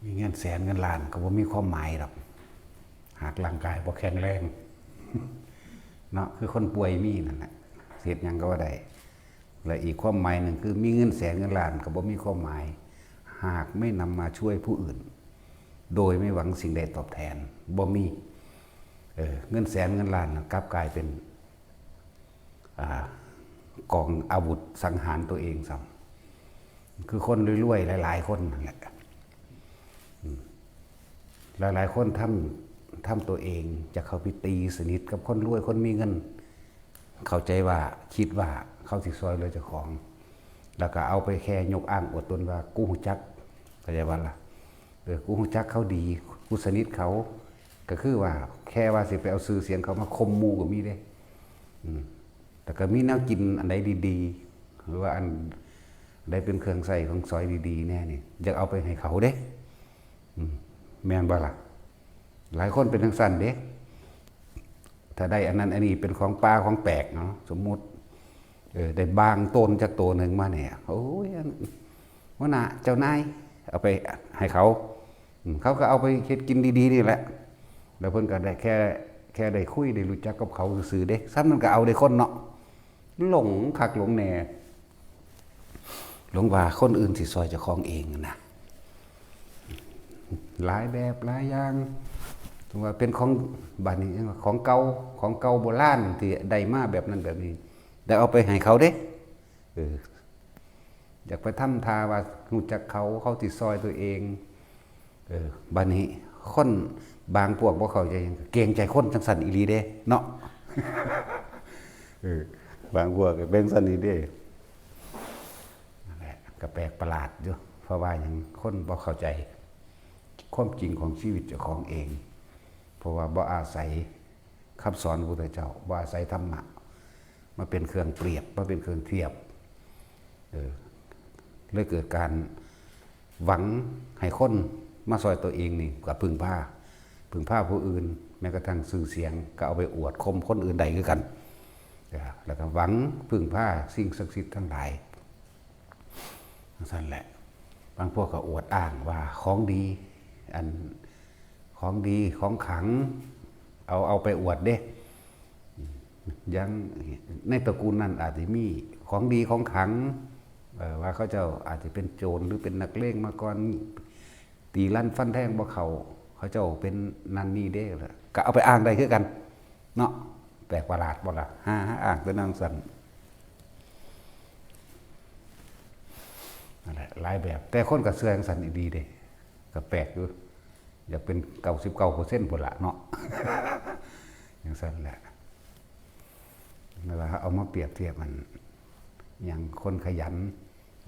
มีเงินแสนเงินล้านก็บ่มีความหมายหรอกหากร่างกายบ่แข็งแรงเนาะคือคนป่วยมีนั่นแหละเฮ็ดหยังก็บ่ได้และอีกความหมายหนึ่งคือมีเงินแสนเงินล้านก็บ่มีความหมายหากไม่นำมาช่วยผู้อื่นโดยไม่หวังสิ่งใดตอบแทนบ่มีเงินแสนเงินล้านกลับกลายเป็นกองอาวุธสังหารตัวเองซ้ำคือคนรวยๆหลายๆคนนั่นแหละหลายๆคนทำตัวเองจะเข้าไปตีสนิทกับคนรวยคนมีเงินเข้าใจว่าคิดว่าเขาสิซอยเลยเจ้าของแล้วก็เอาไปแค่ยกอ้างอวดตนว่ากูฮู้จักเข้าใจว่าล่ะกูฮู้จักเขาดีกูสนิทเขาก็คือว่าแค่ว่าสิไปเอาชื่อเสียงเขามาคมหมู่ก็มีเด้แต่ก็มีแนวกินอันใดดีๆหรือว่าอันใดเป็นเครื่องใส่ของซอยดีๆแน่นี่อยากเอาไปให้เขาเด้แม่นบ่ล่ะหลายคนเป็นทั้งสั้นเด้ถ้าได้อันนั้นอันนี้เป็นของปลาของแปลกเนาะสมมุติได้บางต้นจากตัวหนึ่งมาเนี่ยโอ้ยว่าน่ะเจ้านายเอาไปให้เขาเขาก็เอาไปเฮ็ดกินดีๆนี่แหละแล้วเพิ่นก็ได้แค่ได้คุยได้รู้จักกับเขาซื่อๆเด้ซ้ำนั้นก็เอาได้คนเนาะหลงคักหลงแน่หลงว่าคนอื่นสิซอยเจ้าของเองนะหลายแบบหลายอย่างถึงว่าเป็นของบ้านนี้ของเก่าโบราณที่ได้มาแบบนั้นแบบนี้แต่เอาไปให้เขาเด้อยากไปทำทาว่ารู้จักเขาติดซอยตัวเองบ้านนี้คนบางพวกบ่เข้าใจเกรงใจคนจังสั่นอีหลีเด้เนาะบางพวกก็เป็นสั่นอีเด้นั่นแหละก็แปลกประหลาดอยู่เพราะว่าหยังคนบ่เข้าใจความจริงของชีวิตเจ้าของเองเพราะว่าบ่อาศัยคำสอนพระพุทธเจ้าบ่อาศัยธรรมะมาเป็นเครื่องเปรียบมาเป็นเครื่องเทียบเลยเกิดการหวังให้คนมาซอยตัวเองนี่กับพึ่งพาผู้อื่นแม้กระทั่งสื่อเสียงก็เอาไปอวดคมคนอื่นใดคือกันแล้วก็หวังพึ่งพาสิ่งศักดิ์สิทธิ์ทั้งหลายนั่นแหละบางพวกก็อวดอ้างว่าของดีอันของดีของขลังเอาไปอวดเด้ยังในตระกูลนั้นอาจจะมีของดีของขลังว่าเขาเจ้าอาจจะเป็นโจรหรือเป็นนักเลงมาก่อนตีลั่นฟันแทงบ่เขาเจ้าเป็นนันนี่เด้ก็เอาไปอ้างได้คือกันเนาะแปลกประหลาดบ่ล่ะอ้างแต่นางสันนั่นแหละหลายแบบแต่คนก็เชื่อจังสันดีเด้ก็แปลกอยู่อยากเป็น 99% พุ่นละเนาะอย่างซั่นแหละเวลาเอามาเปรียบเทียบมันอย่างคนขยัน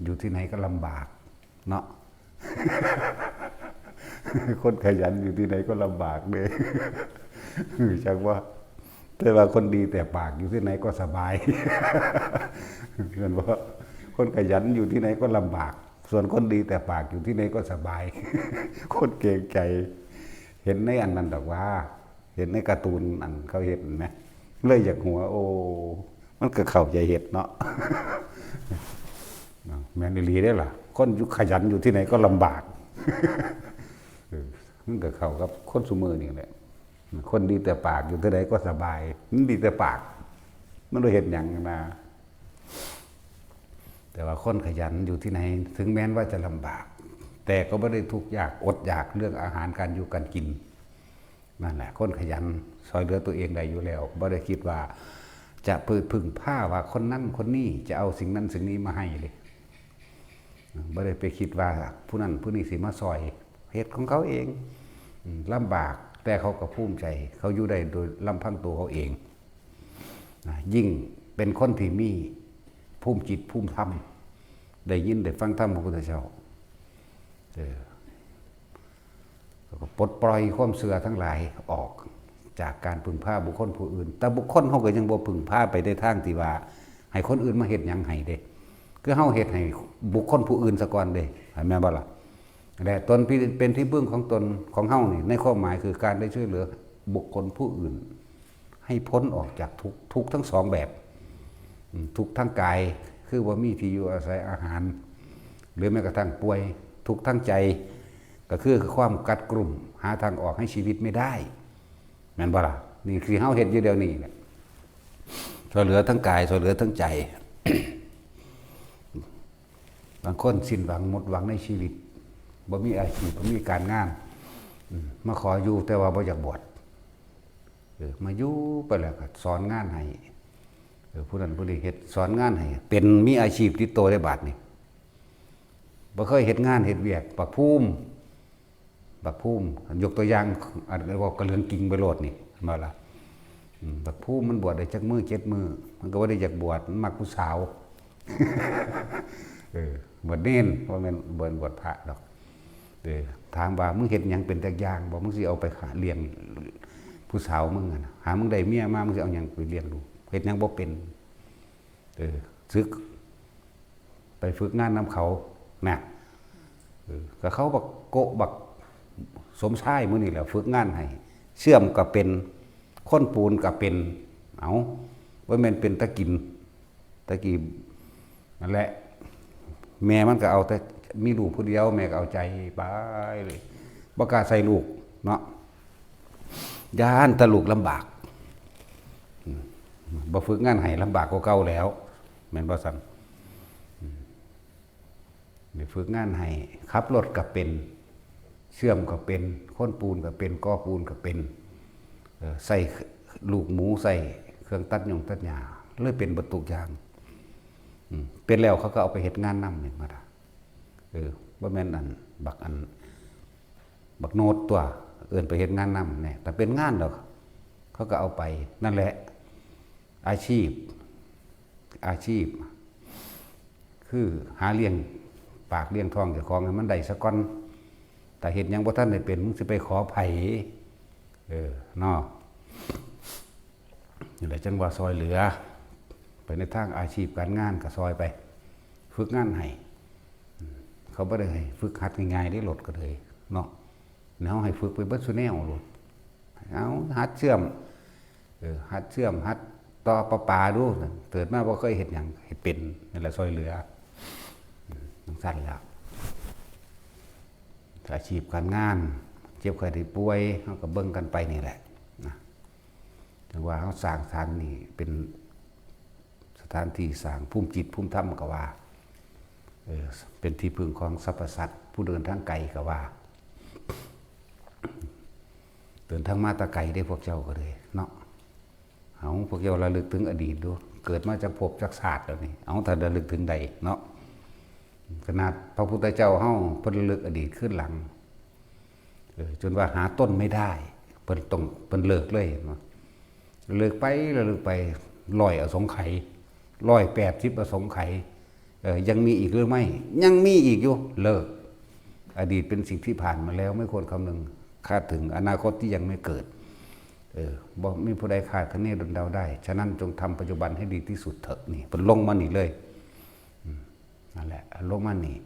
อยู่ที่ไหนก็ลำบากเนาะ คนขยันอยู่ที่ไหนก็ลำบากเลยจักว่าแต่ว่าคนดีแต่ปากอยู่ที่ไหนก็สบายเพื่อนว่าคนขยันอยู่ที่ไหนก็ลำบากส่วนคนดีแต่ปากอยู่ที่ไหนก็สบายคนเก่งใจเห็นในอันนั้นดอกว่าเห็นในการ์ตูนอันเขาเห็นไหมเลยอยากหัวโอ้มันก็เข้าใจเห็ดเนาะแมนดีได้ล่ะคนขยันอยู่ที่ไหนก็ลำบากมันก็เข้ากับคนซุมือนี่แหละคนดีแต่ปากอยู่ที่ไหนก็สบายมันดีแต่ปากมันเราเห็นอย่างนะแต่ว่าคนขยันอยู่ที่ไหนถึงแม้ว่าจะลำบากแต่ก็ไม่ได้ทุกข์ยากอดอยากเรื่องอาหารการอยู่การกินนั่นแหละคนขยันซอยเหลือตัวเองได้อยู่แล้วไม่ได้คิดว่าจะพึ่งผ้าว่าคนนั้นคนนี้จะเอาสิ่งนั้นสิ่งนี้มาให้เลยไม่ได้ไปคิดว่าผู้นั้นผู้นี้สิมาซอยเหตุของเขาเองลำบากแต่เขาก็ภูมิใจเขาอยู่ได้โดยลำพังตัวเขาเองยิ่งเป็นคนที่มีภูมิจิตภูมิธรรมได้ยินได้ฟังธรรมของพระพุทธเจ้าก็ปลดปล่อยความเสื่อทั้งหลายออกจากการพึ่งพาบุคคลผู้อื่นแต่บุคคลเขาก็ยังบ่พึ่งพาไปได้ทางที่ว่าให้คนอื่นมาเฮ็ดหยังให้เด้คือเฮาเฮ็ดให้บุคคลผู้อื่นซะก่อนเด้แม่นบ่ล่ะและตนเป็นที่พึ่งของตนของเฮานี่ในความหมายคือการได้ช่วยเหลือบุคคลผู้อื่นให้พ้นออกจากทุกข์ทั้งสองแบบทุกข์ทั้งกายคือว่ามีที่อยู่อาศัยอาหารหรือแม้กระทั่งป่วยทุกข์ทั้งใจ ก็คือความกัดกลุ่มหาทางออกให้ชีวิตไม่ได้แม่นบ่ล่ะนี่คือเฮาเฮ็ดอยู่เดี๋ยวนี้แหละช่วยเหลือทั้งกายช่วยเหลือทั้งใจ บางคนสิ้นหวังหมดหวังในชีวิตบ่มีอาชีพบ่มีการงานมาขออยู่แต่ว่าบ่อยากบวชมาอยู่ไปแล้วก็สอนงานให้ผู้นั้นผู้นี้เฮ็ดสอนงานให้เป็นมีอาชีพติดตัวได้บาดนี่บ่เคยเฮ็ดงานเฮ็ดเวียกปักภูมิยกตัวอย่างอันว่ากระเลืองกิ่งไปโลดนี่มาล่ะปักภูมิมันบวชได้จักมื้อ7มื้อมันก็บ่ได้อยากบวชมันมักผู้สาวบวชเน้นว่าแม่นบวชพระดอกถามว่ามึงเฮ็ดหยังเป็นจักอย่างบ่มึงสิเอาไปเลี้ยงผู้สาวมึงน่ะหามึงได้เมียมามึงสิเอาหยังไปเลี้ยงลูกเฮ็ดหยังบ่เป็นซึกไปฝึกงานนำเขาน่ะก็เขาบักโกะบักสมชายมื้อนี้แหละฝึกงานให้เชื่อมก็เป็นค้นปูนก็เป็นเอาว่าแม่นเป็นตะกี้นั่นแหละแม่มันก็เอาแต่มีลูกผู้เดียวแม่ก็เอาใจไปเลยบ่กล้าใส่ลูกเนาะย่านตะลูกลำบากบ่ฝึกงานให้ลำบากกว่าเก่าแล้วแม่นบ่ซั่นได้ฝึกงานให้ขับรถก็เป็นเชื่อมก็เป็นค้นปูนก็เป็นก่อปูนก็เป็นใส่ลูกหมูใส่เครื่องตัดหญ้ตัดหญ้าเลยเป็นบ่ทุกอย่างเป็นแล้วเขาก็เอาไปเฮ็ดงานนำนี่มาบ่แม่นบักโนดตัวเอิ้นไปเฮ็ดงานนำเนี่ยแต่เป็นงานดอกเขาก็เอาไปนั่นแหละอาชีพคือหาเลี้ยงปากเลี้ยงท้องเจ้าของให้มันได้ซะก่อนแต่เฮ็ดหยังบ่ทันได้เป็นมึงสิไปขอไผเนาะนี่แหละจังว่าซอยเหลือไปในทางอาชีพการงานก็ซอยไปฝึกงานให้เขาบ่ได้ให้ฝึกหัดง่ายๆได้ลดก็เลยเนาะเฮาให้ฝึกไปเบิดซุแนวโลดเอาหัดเชื่อมหัดต่อประปาดูเกิดมาบ่เคยเฮ็ดหยังเฮ็ดเป็นนี่แหละซอยเหลือจังซั่นแล้วอาชีพการงานเจ็บไข้ได้ป่วยเฮาก็เบิ่งกันไปนี่แหละนะจังว่าเฮาสร้างสถานนี่เป็นสถานที่สร้างภูมิจิตภูมิธรรมก็ว่าเป็นที่พึ่งของสรรพสัตว์ผู้เดินทางไกลก็ว่าเดินทางมาตะไกลได้พวกเจ้าก็เลยเนาะเอาพวกเจ้าระลึกถึงอดีตดูเกิดมาจากภพจากศาสตร์แล้วนี่เอาถ้าระลึกถึงใดเนาะขนาดพระพุทธเจ้าเฮาเพิ่นระลึกอดีตขึ้นหลังจนว่าหาต้นไม่ได้เพิ่นเลิกเลยเนาะเลิกไป100อสงไขย180อสงไขยยังมีอีกหรือไม่ยังมีอีกอยู่เลิกอดีตเป็นสิ่งที่ผ่านมาแล้วไม่ควรคำนึงคาดถึงอนาคตที่ยังไม่เกิดบอกมีผู้ใดคาดคะเนดนเดาได้ฉะนั้นจงทำปัจจุบันให้ดีที่สุดเถอะนี่เป็นลงมานี่เลยนั่นแหละลงมานี่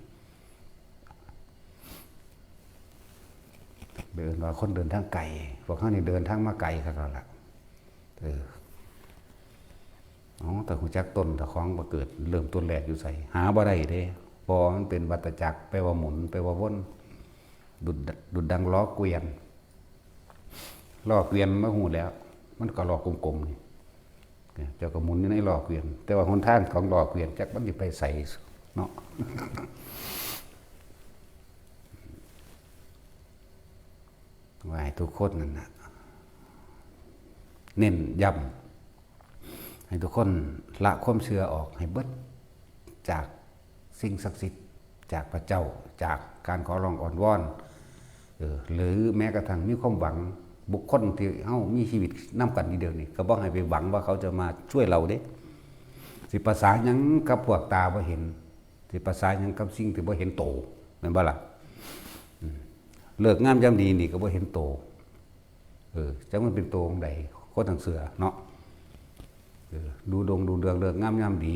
เดินว่าคนเดินทางไกลพวกเขานี่เดินทางมาไกลครับเราละแต่หูจักต้นแต่ของมาเกิดเริ่มต้นแรกอยู่ใส่หาบ่ได้เด้พอมันเป็นวัฏจักรไปว่าหมุนไปว่าวนดุดดังล้อเกวียนมาหูแล้วมันก็ล้อกลมๆนี่เจ้าก็หมุนอยู่ในล้อเกวียนแต่ว่าหนทางของล้อเกวียนจักมันจะไปใส่เนาะว่าให้ทุกคนนั่นนะเน้นย้ำให้ทุกคนละความเชื่อออกให้เบิดจากสิ่งศักดิ์สิทธิ์จากพระเจ้าจากการขอร้องอ่อนวอนหรือแม้กระทั่งมีความหวังบุคคลที่เฮามีชีวิตนํกันนี่เดียวนี่ก็บ่ให้ไปหวังว่าเขาจะมาช่วยเราเด้สิภาษาหยังกับพวกตาบ่เห็นสิภาษาหยังกับสิ่งที่บ่เห็นโตแม่นบ่ล่ะเลิกงามยามดีนี่ก็บ่เห็นโตจังมันเป็นโตของใดคนทั้งเสือเนาะดูดงดูเดืองเลิกงามยามดี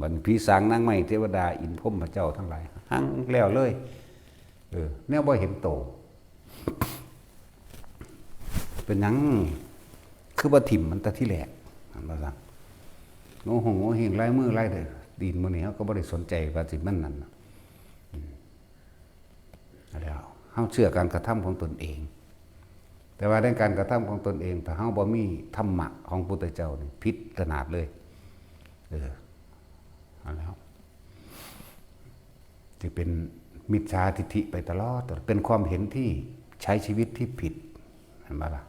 มันผีสางนางไม้เทวดาอินทร์พรหมพระเจ้าทั้งหลายหังแล้วเลยแนวบ่เห็นโตเป็นหยังคือบ่ถิ่มมันแต่ที่แรกว่าซั่นโง่หงโง่เฮงลายมือลายเด้อดินมื้อนี้เฮาก็บ่ได้สนใจว่าสิมันนั่นแล้ว เฮาเชื่อการกระทำของตนเองแต่ว่าในการกระทำของตนเองถ้าเฮาบ่มีธรรมะของพุทธเจ้านี่ผิดขนาดเลยเอาแล้วจะเป็นมิจฉาทิฏฐิไปตลอดเป็นความเห็นที่ใช้ชีวิตที่ผิดเห็นไหมล่ะ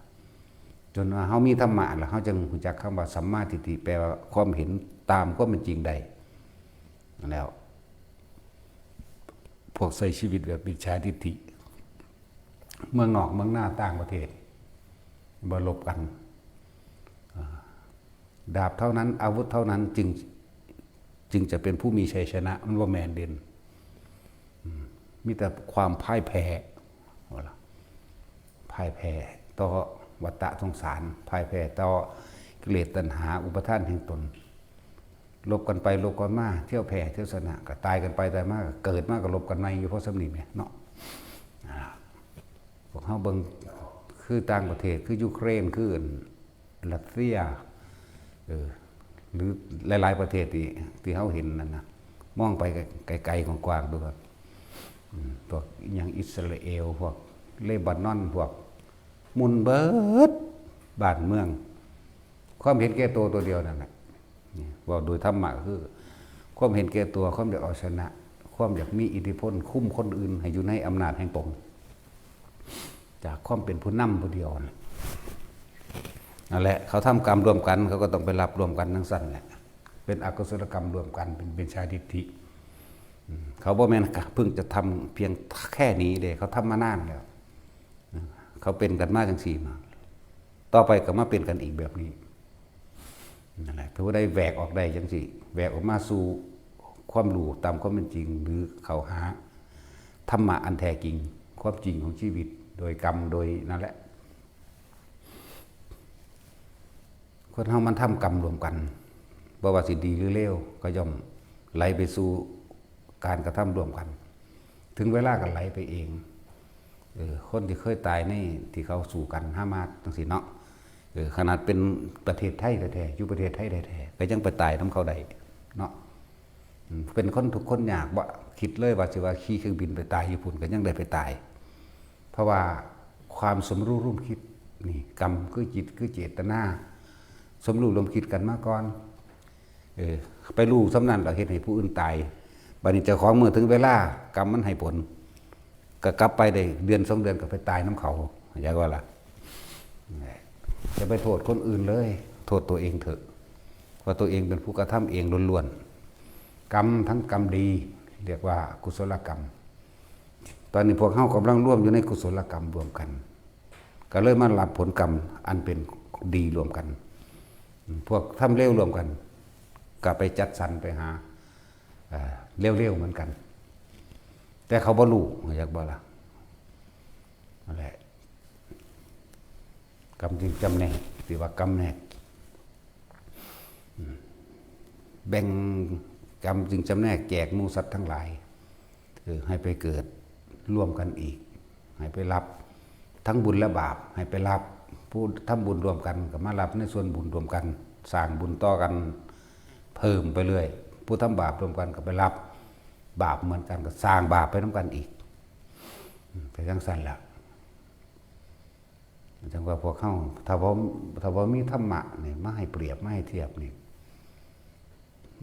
จนว่าเฮามีธรรมะแล้วเฮาจึงรู้จักคำว่าสัมมาทิฏฐิแปลว่าความเห็นตามความเป็นจริงได้แล้วพวกใช้ชีวิตแบบมิจฉาทิฏฐิเมืองนอกเมืองหน้าต่างประเทศบ่ลบกันดาบเท่านั้นอาวุธเท่านั้นจึงจะเป็นผู้มีชัยชนะมันว่าแมนเด่นมีแต่ความพ่ายแพ้พ่ายแพ้ต่อวัฏฏะสงสารพ่ายแพ้ต่อกิเลสตัณหาอุปทานแห่งตนลบกันไปลบกันมาเที่ยวแพ้เที่ยวชนะก็ตายกันไปตายมาเกิดมาก็ลบกันใหม่อยู่เพราะสำนีเนี่ยเนาะพวกเฮาเบิ่งคือต่างประเทศคือยูเครนคือรัสเซียหรือหลายๆประเทศที่เฮาเห็นนั่นนะมองไปไกลๆกว้างๆดูครับพวกอย่างอิสราเอลพวกเลบานอนพวกมุนเบิดบ้านเมืองความเห็นแก่ตัวเดียวนั่นแหละว่าโดยธรรมะคือความเห็นแก่ตัวความอยากเอาชนะความอยากมีอิทธิพลคุ้มคนอื่นให้อยู่ในอำนาจแห่งตนจากความเป็นผู้นำผู้เดียวนั่นแหละเขาทำกรรมรวมกันเขาก็ต้องไปรับรวมกันทั้งสั้นแหละเป็นอกุศลกรรมรวมกันเป็นชาดิทิเขาบอกแม่นเพิ่งจะทำเพียงแค่นี้เลยเขาทำมานานแล้วเขาเป็นกันมาจังสี่มาต่อไปก็มาเป็นกันอีกแบบนี้นั่นแหละถ้าว่าได้แหวกออกได้จังสี่แหวกออกมาสู่ความรู้ตามความเป็นจริงหรือเขาหาธรรมะอันแท้จริงความจริงของชีวิตโดยกรรมโดยนั่นแหละคนเฮามันทำกรรมรวมกันบ่ว่าสิดีหรือเลวก็ย่อมไหลไปสู่การกระทำรวมกัน ถึงเวลาก็ไหลไปเองคนที่เคยตายในที่เขาสู่กันห้ามาจังสิเนาะขนาดเป็นประเทศไทยแท้ๆอยู่ประเทศไทยแท้ๆก็ยังไปตายน้ำเขาได้เนาะเป็นคนทุกคนอยากว่าคิดเลยว่าสิว่าขี่เครื่องบินไปตายญี่ปุ่นก็ยังได้ไปตายเพราะว่าความสมรู้ร่วมคิดนี่กรรมคือจิตคือเจตนาสมรู้ร่วมคิดกันมาก่อนไปรู้สำนันเราเห็นให้ผู้อื่นตายบัดนี้เจ้าของเมื่อถึงเวลากรรมมันให้ผลก็กลับไปได้เดือน2 เดือนก็ไปตายน้ำเขาอย่างว่าล่ะจะไปโทษคนอื่นเลยโทษตัวเองเถอะว่าตัวเองเป็นผู้กระทำเองล้วนๆกรรมทั้งกรรมดีเรียกว่ากุศลกรรมตอนนี้พวกเฮากำลังร่วมอยู่ในกุศลกรรมรวมกันก็เลยมารับผลกรรมอันเป็นดีรวมกันพวกทำเลวรวมกันก็ไปจัดสรรไปหาเร็วๆเหมือนกันแต่เขาบ่รู้อยากบ่ล่ะนั่นแหละกรรมจึงจำแนกที่ว่ากรรมแนกแบ่งกรรมจึงจำแนกแจกหมู่สัตว์ทั้งหลายให้ไปเกิดร่วมกันอีกให้ไปรับทั้งบุญและบาปให้ไปรับผู้ทำบุญรวมกันก็มารับในส่วนบุญรวมกันสร้างบุญต่อกันเพิ่มไปเรื่อยผู้ทำบาปรวมกันก็ไปรับบาปเหมือนกันก็สร้างบาปไปน้ำกันอีกไปทั้งสั้นแล้วจังว่าพวกเข้าถ้าว่ามีธรรมะนี่มาให้เปรียบมาให้เทียบนี่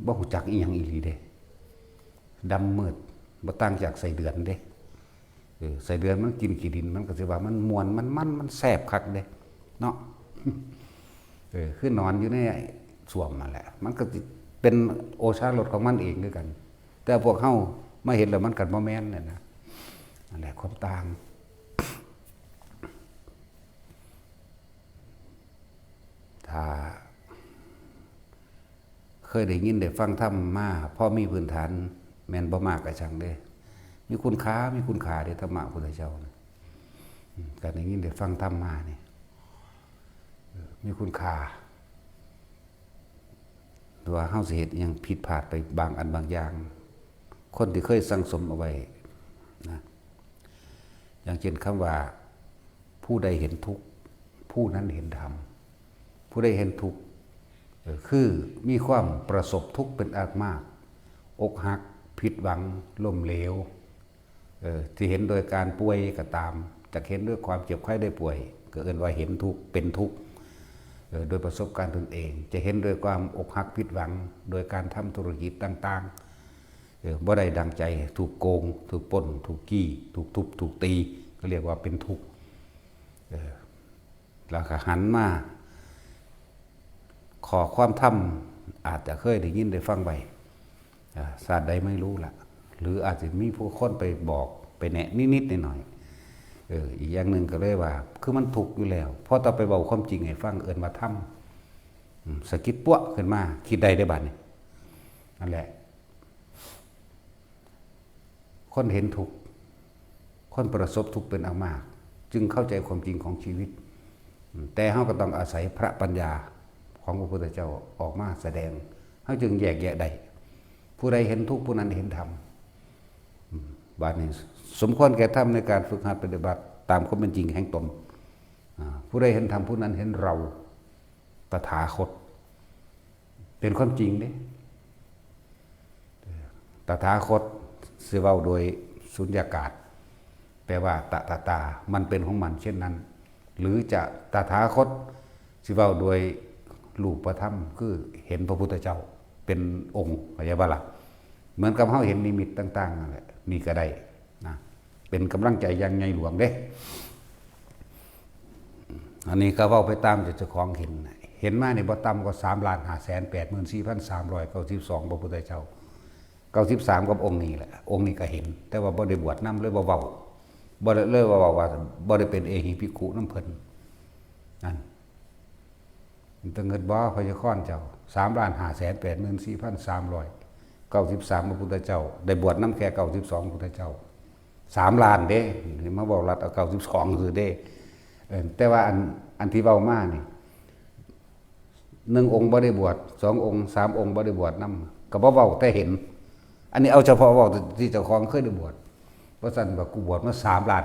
บ่ฮู้จักอีหยังอีหลีเด้ดำมืดบ่ต่างจากใส่เดือนเด้ใส่เดือนมันกินขี้ดินมันก็สิว่ามันม่วนมันแซ่บคักเด้เนาะคือนอนอยู่ในสวมนั่นแหละมันก็เป็นโอชารสของมันเองด้วยกันแต่พวกเฮาไม่เห็นแล้วมันกันบ่แม่นเนี่ยนะนั่นแหละความต่างถ้าเคยได้ยินได้ฟังธรรมมาพอมีพื้นฐานแม่นบ่มากก็ช่างเด้มีคุณค่าเด้ธรรมะพุทธเจ้าการได้ยินได้ฟังธรรมมานี่มีคุณค่าว่าเฮาสิเฮ็ดอิหยังผิดพลาดไปบางอันบางอย่างคนที่เคยสั่งสมเอาไว้นะอย่างเช่นคำว่าผู้ใดเห็นทุกข์ผู้นั้นเห็นธรรมผู้ใดเห็นทุกข์คือมีความประสบทุกข์เป็นอันมากอกหักผิดหวังล้มเหลว ที่เห็นโดยการป่วยก็ตามจะเห็นด้วยความเจ็บไข้ได้ป่วยก็เอิ้นว่าเห็นทุกข์เป็นทุกข์โดยประสบการณ์ตนเองจะเห็นโดยความอกหักผิดหวังโดยการทำธุรกิจต่างๆบ่ได้ดังใจถูกโกงถูกปล้นถูกกี้ถูกทุบถูกตีก็เรียกว่าเป็นทุกข์แล้วก็หันมาขอความธรรมอาจจะเคยได้ยินได้ฟังไปศาสตร์ใดไม่รู้ละหรืออาจจะมีผู้คนไปบอกไปแนะนิดๆหน่อยๆอีกอย่างหนึ่งก็เลยว่าคือมันถูกอยู่แล้วพอต่อไปบอกความจริงให้ฟังเอิ้นมาทำสะกิดปั้วขึ้นมาคิดใดได้บัดนี้นั่นแหละคนเห็นทุกข์คนประสบทุกข์เป็นอันมากจึงเข้าใจความจริงของชีวิตแต่เฮาก็ต้องอาศัยพระปัญญาของพระพุทธเจ้าออกมาแสดงเฮาจึงแยกแยะได้ผู้ใดเห็นทุกข์ผู้นั้นเห็นธรรมบาดนี้สมควรแก่ธรรมในการฝึกหัดปฏิบัติตามความเป็นจริงแห่งตนผู้ใดเห็นธรรมผู้นั้นเห็นเราตถาคตเป็นความจริงเด้ตถาคตสิเว้าโดยสุญญากาศแปลว่าตามันเป็นของมันเช่นนั้นหรือจะตถาคตสิเว้าโดยรูปธรรมคือเห็นพระพุทธเจ้าเป็นองค์เข้าใจบ่ล่ะเหมือนกับเฮาเห็นนิมิตต่างๆนั่นแหละนี่ก็ได้นะเป็นกำลังใจอย่างใหญ่หลวงเด้อันนี้ก็เว้าไปตามเจ้าของเห็นมานี่บ่ต่ำกว่า3,584,392พระพุทธเจ้า93กับองค์นี้แหละองค์นี้ก็เห็นแต่ว่าบ่ได้บวชนำเลยบ่เว้าบ่ได้เลยว่าบ่ได้เป็นเอหิภิกขุนำเพิ่นนั่นตั้งเงินบ่พยาคอนเจ้า3,584,393พระพุทธเจ้าได้บวชนำแค่92พระพุทธเจ้า3ล้านเด้นี่มาบอกรัดเอา92คือเด้แต่ว่าอันที่เว้ามานี่1องค์บ่ได้บวช2องค์3องค์บ่ได้บวชนำก็บ่เว้าแต่เห็นอันนี้เอาเฉพาะเว้าที่เจ้าของเคยได้บวชเพราะฉะนั้นว่ากูบวชมา3ล้าน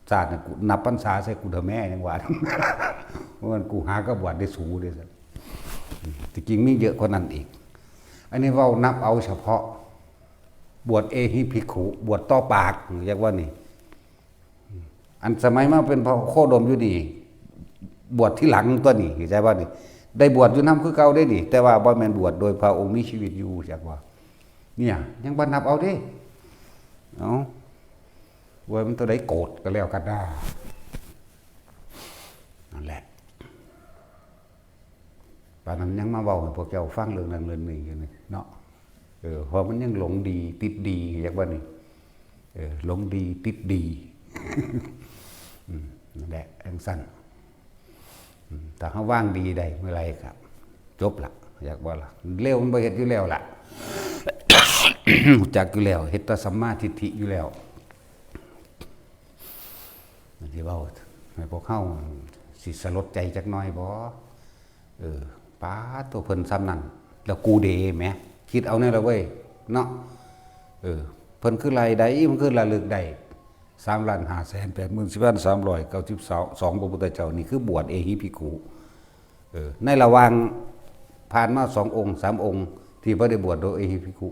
ชาติกูนับพรรษาใส่กูเถอะแม่ยังว่าเพราะมันกูหาก็บวชได้สูเด้ซั่นที่จริงมีเยอะกว่านั้นอีกอันนี้เว้านับเอาเฉพาะบวชเอหิภิกขุบวชต่อปากเรียกว่านี่อันสมัยมาเป็นพระโคดมอยู่นี่บวชที่หลังตัวนี้เข้าใจว่านี่ได้บวชอยู่นำคือเก่าได้นี่แต่ว่าบ่แม่นบวชโดยพระองค์มีชีวิตอยู่จักว่าเนี่ยยังบ่นับเอาเด้เอาว่ามันตัวใดโกรธก็แล้วกันได้นั่นแหละป่านนั้นยังมาเว้าให้พวกเจ้าฟังเรื่องนั้นเรื่องนี้อยู่นี่เนาะเพราะมันยังหลงดีติดดีอยากว่านี่หลงดีติดดีนั่นแหละจังซั่นถ้าเฮาว่างดีได้เมื่อไรครับจบละอยากว่าล่ะเร็วมันบ่เฮ็ดอยู่แล้วล่ะ จักอยู่แล้วเฮ็ดแต่สัมมาทิฏฐิอยู่แล้วที่เว้าให้พวกเฮาสิสลดใจจักหน่อยบ่ป้าตัวเพิ่นซ้ำนั่นแล้วกูเดแหมคิดเอาแน่ละเว้ยเนาะเพิ่นคือไรใดมันคือระลึกได้3,584,392พระพุทธเจ้านี่คือบวชเอหิภิกขุในระหว่างผ่านมา2องค์3องค์ที่บ่ได้บวชโดยเอหิภิกขุ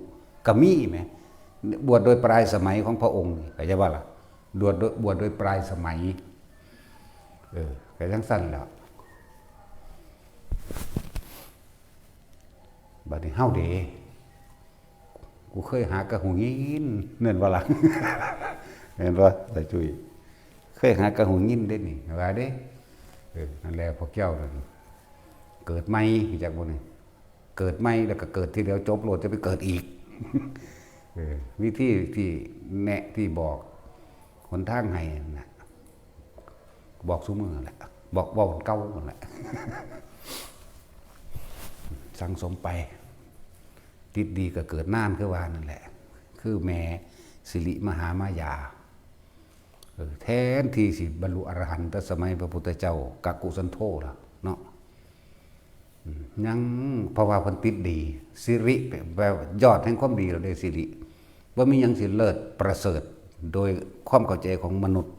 ก็มีแหมบวชโดยปลายสมัยของพระองค์นี่เข้าใจว่าล่ะบวชโดยปลายสมัยก็จังซั่นแล้วบัดนี้เฮาเด้กูเคยหากระหูยินเนั่นว่าล่ะเห็นบ่ตาจุ้ยเคยหากระหูยินได้นี่ว่าเด้นั่นแหละพวกเจ้านั่นเกิดใหม่จากบ่นี่เกิดใหม่แล้วก็เกิดทีเดียวจบโลดจะไปเกิดอีกวิธีที่แนะที่บอกหนทางให้น่ะบอกซุมื้อแหละบอกเว้าเก่านั่นแหละสั่งสมไปติดดีก็เกิดนานคือว่านั่นแหละคือแม่สิริมหามายาแทนที่สิบรรลุอรหันต์แต่สมัยพระพุทธเจ้ากักกุสันโธล่ะเนาะยังเพราะว่าเพิ่นติดดีสิริแปลว่ายอดแห่งความดีเราได้สิริบ่มีหยังสิเลิศประเสริฐโดยความเข้าใจของมนุษย์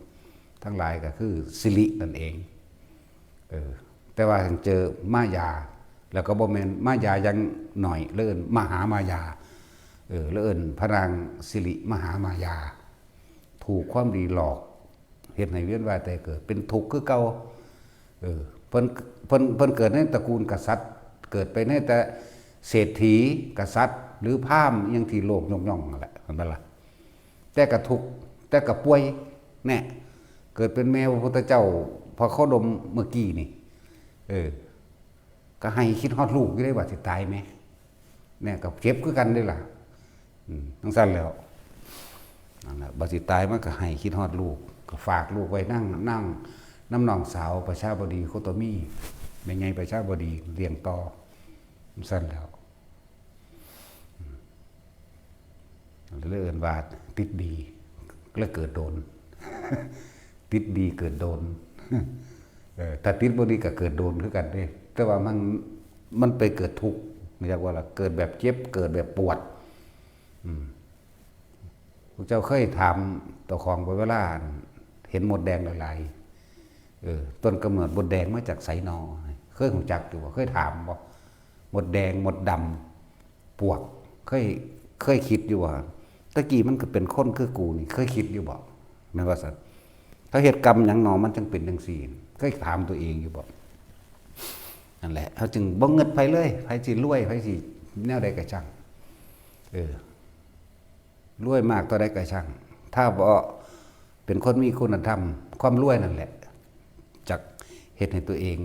ทั้งหลายก็คือสิรินั่นเองแต่ว่าเจอมายาแล้วก็บ่แม่นมายายังหน่อยเลิ่นมหามายาเลิ่นพระนางสิริมหามายา ถูกความดีหลอกเฮ็ดให้เวียนว่ายแต่เกิดเป็นทุกข์คือเก่าเพิ่นเกิดในตระกูลกษัตริย์เกิดไปในแต่เศรษฐีกษัตริย์หรือพราหมณ์อยังที่โลกยกย่องนั่นแหละเห็นบ่ล่ะแต่ก็ทุกข์แต่ก็ป่วยแน่เกิดเป็นแม่พระพุทธเจ้าพอเขาดมเมื่อกี้นี่ก็ให้คิดฮอดลูกอยู่ได้ว่าสิตายไหมเนี่ยกับเจ็บคือกันได้ล่ะทั้งสั้นแล้วนั่นแหละบัดสิตายมันก็ให้คิดฮอดลูกก็ฝากลูกไว้นั่งน้ำน้องสาวประชาบดีโคโตมี่แม่ใหญ่ประชาบดีเลี้ยงต่อทั้งสั้นแล้วเลื่อนว่าติดดีแล้วเกิดโดน ติดดีเกิดโดนถ้าติดบ่ดีก็เกิดโดนคือกันเด้แต่ว่ามันไปเกิดทุกข์เรียกว่าล่ะเกิดแบบเจ็บเกิดแบบปวดพระเจ้าเคยถามต่อของไปเวลาเห็นมดแดงหลายๆต้นกำเนิดมดแดงมาจากไสนอเคยหูจักอยู่บ่เคยถามบ่มดแดงมดดำปวกเคยคิดอยู่ว่าตะกี้มันก็เป็นคนคือกูนี่เคยคิดอยู่บ่แม่นว่าซั่นถ้าเหตุกรรมหยังหนอมันจึงเป็นจังซี่เคยถามตัวเองอยู่บ่นั่นแหละเขาจึงบ่เงิดไผเลยไผสิรวยไผสิแนวใดก็ช่างรวยมากต่อใดก็ช่างถ้าบ่เป็นคนมีคุณธรรมความรวยนั่นแหละจักเฮ็ดให้ตัวเอง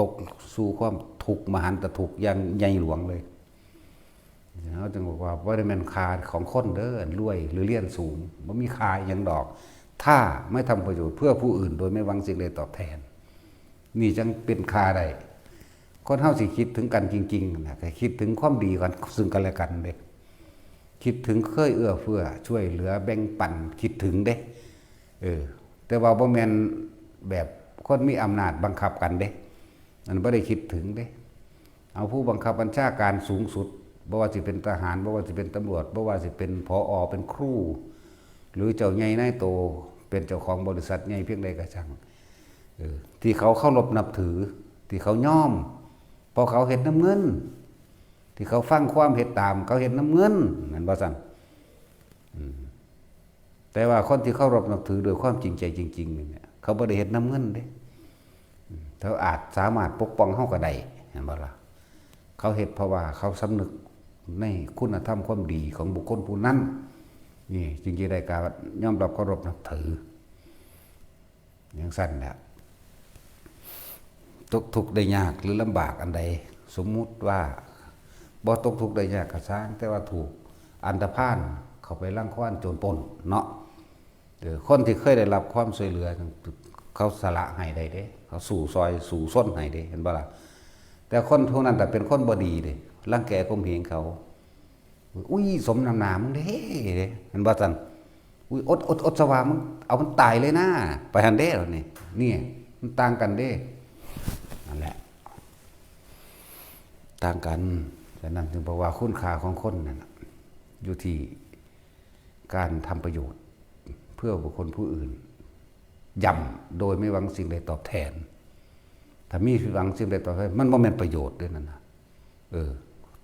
ตกสู่ความทุกข์มหันตทุกข์อย่างใหญ่หลวงเลยเขาจึงบอกว่าบ่ได้แม่นค่าของคนเด้อรวยหรือเรียนสูงบ่มีค่าหยังดอกถ้าไม่ทำประโยชน์เพื่อผู้อื่นโดยไม่หวังสิ่งใดตอบแทนนี่จังเป็นค่าใดคนเฮาสิคิดถึงกันจริงๆนะก็คิดถึงความดีกันซึ่งกันและกันเด้คิดถึงเคยเอื้อเฟื้อช่วยเหลือแบ่งปันคิดถึงเด้แต่ว่าบ่แม่นแบบคนมีอำนาจบังคับกันเด้มันบ่ได้คิดถึงเด้เอาผู้บังคับบัญชาการสูงสุดบ่ว่าสิเป็นทหารบ่ว่าสิเป็นตำรวจบ่ว่าสิเป็นผอ.เป็นครูหรือเจ้าใหญ่นายโตเป็นเจ้าของบริษัทใหญ่เพียงใดก็ช่างที่เขาเคารพนับถือที่เขายอมพอเขาเห็นน้ำเงินที่เขาฟังความเห็นตามเขาเห็นน้ำเงินนั่นบ่ซั่นแต่ว่าคนที่เคารพนับถือโดยความจริงใจจริงๆเนี่ยเขาบ่ได้เห็นน้ำเงินเด้เขาอาจสามารถปกป้องเฮาก็ได้เห็นบ่ล่ะเขาเฮ็ดเพราะว่าเขาสำนึกในคุณธรรมความดีของบุคคลผู้นั้นนี่จริงๆได้การยอมรับเคารพนับถืออย่างสั้นแหละตกทุกข์ได้ยากหรือลำบากอันใดสมมุติว่าบ่ตกทุกข์ได้ยากก็สร้างแต่ว่าถูกอันธพาลเข้าไปรังควานโจรปล้นเนาะคนที่เคยได้รับความช่วยเหลือเขาสละให้ได้เด้เขาสู่ซอยสู่ส้นให้เด้เห็นบ่ล่ะแต่คนพวกนั้นแต่เป็นคนบ่ดีเด้รังแกข่มเหงเขาอุ้ยสมน้ำหน้ามึงเด้เห็นบ่ซั่นอุ้ยอดสว่ามึงเอามันตายเลยนะไปหันเด้แล้วนี่มันต่างกันเด้นั่นแหละต่างกันฉะนั้นจึงบอกว่าคุณค่าของคนนั่นอยู่ที่การทำประโยชน์เพื่อบุคคลผู้อื่นย่ำโดยไม่หวังสิ่งใดตอบแทนถ้ามีหวังสิ่งใดตอบแทนมันบ่แม่นประโยชน์ด้วยนั่นนะ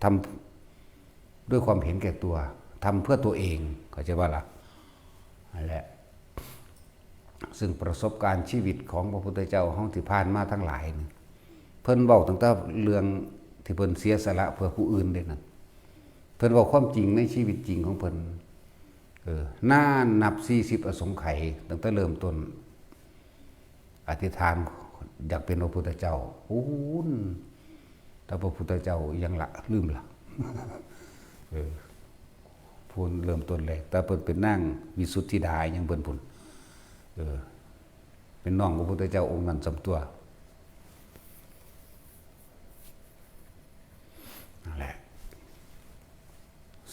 ทำด้วยความเห็นแก่ตัวทำเพื่อตัวเองเข้าใจว่าล่ะนั่นแหละซึ่งประสบการณ์ชีวิตของพระพุทธเจ้าห้องที่ผ่านมาทั้งหลายนี่เพิ่นเว้าตั้งแต่เรื่องที่เพิ่นเสียสละเพื่อผู้อื่นเด้นั่นเพิ่นเว้าความจริงในชีวิตจริงของเพิ่นน่านับ40อสงไขยตั้งแต่เริ่มต้นอธิษฐานอยากเป็นพระพุทธเจ้าพูนแต่พระพุทธเจ้ายังละลืมละพูนเริ่มต้นแรกแต่เพิ่นเป็นนางวิสุทธิดายังเพิ่นพุ่นเป็นน้องพระพุทธเจ้าองค์นั้นสำตัวนั่นแหละ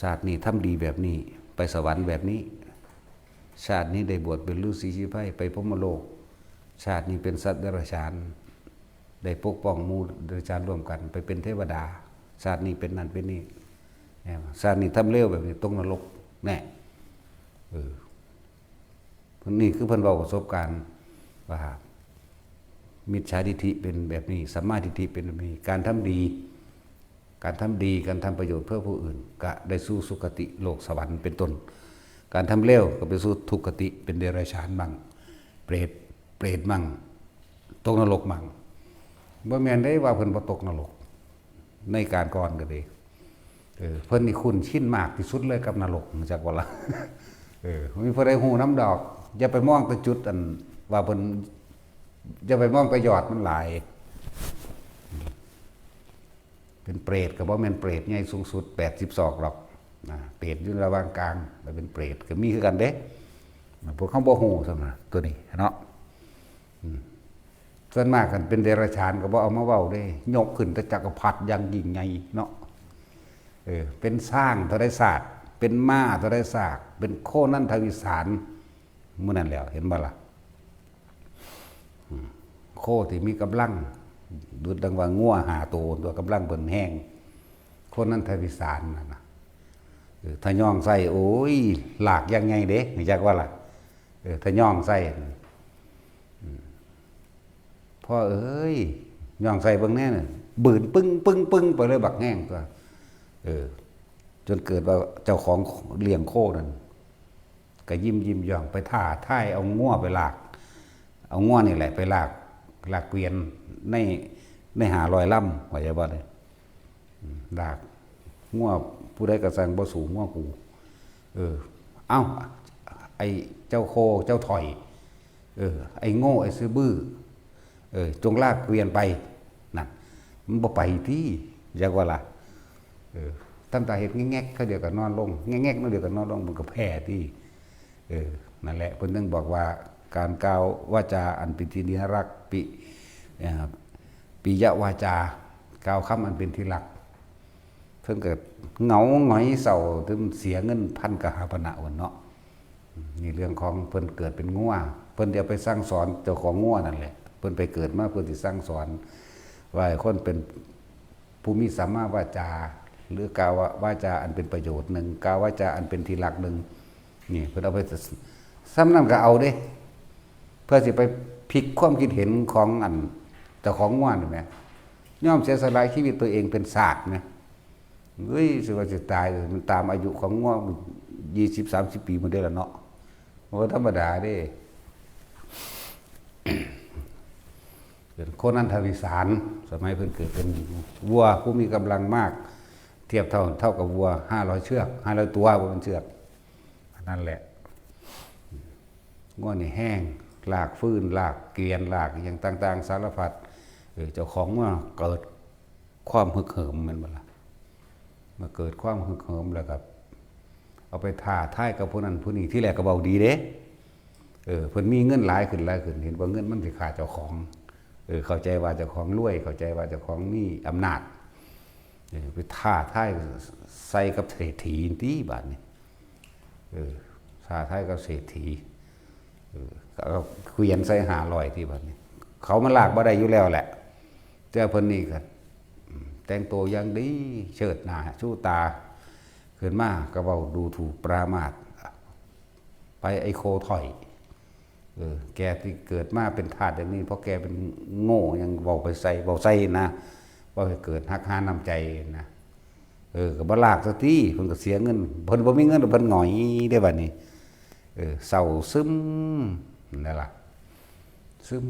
ชาตินี้ทำดีแบบนี้ไปสวรรค์แบบนี้ชาตินี้ได้บวชเป็นฤาษีชีไพรไปพรหมโลกชาตินี้เป็นสัตว์เดรัจฉานได้ปกป้องหมู่เดรัจฉานร่วมกันไปเป็นเทวดาชาตินี้เป็นนั่นเป็นนี่ชาตินี้ทำเลวแบบนี้ตกนรกแน่นี่คือเพิ่นเว้าประสบการณ์ว่ามิจฉาทิฏฐิเป็นแบบนี้สัมมาทิฏฐิเป็นแบบนี้การทำดีการทำประโยชน์เพื่อผู้อื่นก็ได้สู่สุคติโลกสวรรค์เป็นต้น การทำเร็วก็ไปสู่ทุกขติเป็นเดรัจฉานมั่งเปรตมั่งตกนรกมั่งบ่แม่นได้ว่าเพิ่นบ่ตกนรกในการก่อนก็ดีเพิ่นนี่คุ้นชินมากที่สุดเลยกับนรกจักว่าล่ะมีผู้ใดฮู้น้ำดอกอย่าไปมองแต่จุดอันว่าเพิ่นอย่าไปมองแต่ยอดมันหลายเป็นเปรตก็บ่แม่นเปรตใหญ่สูงสุด80ศอกหรอกเปรตอยู่ระหว่างกลางแล้วเป็นเปรตก็มีคือกันเด้พวกเขาบ่ฮู้ซั่นน่ะตัวนี้เนาะส่วนมากกันเป็นเดรัจฉานก็บ่เอามาเว้าได้ยกขึ้นแต่จักรพรรดิอย่างยิ่งใหญ่เนาะเป็นสร้างเท่าได้ศาสตร์เป็นม้าเท่าได้ศาสตร์เป็นโคนันทวิสารมื้อนั้นแล้วเห็นบ่ล่ะโคที่มีกำลังดูดังว่างัว5ตัวกำลังเบิ่นแห้งโคนันทวิสารนั่นน่ะถ้าย่องใส่โอ้ยหลากยังไงเด้นี่จักว่าล่ะถ้าย่องใส่พ่อเอ้ยย่องใส่เบิ่งแน่น่ะบืนปึ้งไปเลยบักแห้งตัวจนเกิดว่าเจ้าของเลี้ยงโคนั่นก็ยิ้มย่องไปท่ายเอางัวไปลากเอางัวนี่แหละไปลากเกวียนในหาลอยล่ำว่าจะบ่ได้ลากงัวผู้ใดก็สั่งบ่สูงงัวกูเอ้าไอ้เจ้าโคเจ้าถอยไอ้โง่ไอ้ซื้อบื้อจงลากเกวียนไปนั่นมันบ่ไปที่อยากว่าล่ะทำตาเห็ดแง่ๆเขาเดียวกับนอนลงแง่ๆนั่นเดียวกับนอนลงมันก็แพ้ที่นั่นแหละเพิ่นถึงบอกว่าการกล่าววาจาอันเป็นที่น่ารักปิยวาจากล่าวคำอันเป็นที่รักเพิ่นเกิดเหงาหงอยเศร้าถึงเสียเงินพันกหาปณะวันเนาะนี่เรื่องของเพิ่นเกิดเป็นงัวเพิ่นจะไปสร้างสอนเจ้าของงัวนั่นแหละเพิ่นไปเกิดมาเพิ่นสิสร้างสอนว่าคนเป็นผู้มีสัมมาวาจาหรือกล่าววาจาอันเป็นประโยชน์หนึ่งกล่าววาจาอันเป็นที่รักหนึ่งนี่เพื่อเอาไปซ้ำนั่นก็เอาเด้เพื่อสิไปพลิกความคิดเห็นของอันเจ้าของง่วนไหมย่อมเสียสละชีวิตตัวเองเป็นศาสตร์ไหมเฮ้ยสิว่าจะตายมันตามอายุของง่วง20-30 ปีมันได้ละเนาะว่าธรรมดาเด้โคนันทวิสารสมัยเพิ่นเกิดเป็นวัวผู้มีกำลังมากเทียบเท่ากับวัว500เชือก500ตัวบนเชือกนั่นแหละง่วงนี่แห้งลากฟื้นลากเกวียนลากอย่างต่างๆสารพัดเจ้าของว่าเกิดความฮึกเหิมมันบ่ล่ะมาเกิดความฮึกเหิมแล้วกับเอาไปท่ายกับผู้นั้นผู้นี้ที่แรกก็เบาดีเด้เพิ่นมีเงินหลายขึ้นเห็นว่าเงินมันสิขาดเจ้าของเข้าใจว่าเจ้าของรวยเข้าใจว่าเจ้าของมีอำนาจไปท่ายใส่กับเศรษฐีที่บาดนี้ท่ายกับเศรษฐีก็เกวียนใส่500ที่บาดนี้เขามันลากบ่ได้อยู่แล้วแหละเจ้าเพิ่นนี่ก็แต่งตัวอย่างดีเชิดหน้าชูตาขึ้นมาก็เว้าดูถูกปรามาสไปไอ้โคถอยแกที่เกิดมาเป็นทาสอย่างนี้เพราะแกเป็นโง่ยังเว้าใส่นะว่าให้เกิดฮักหาน้ำใจนะก็บ่ลากซะทีเพิ่นก็เสียเงินเพิ่นบ่มีเงินเพิ่นหงอยได้บัดนี้เศร้าซึมนั่นล่ะซึม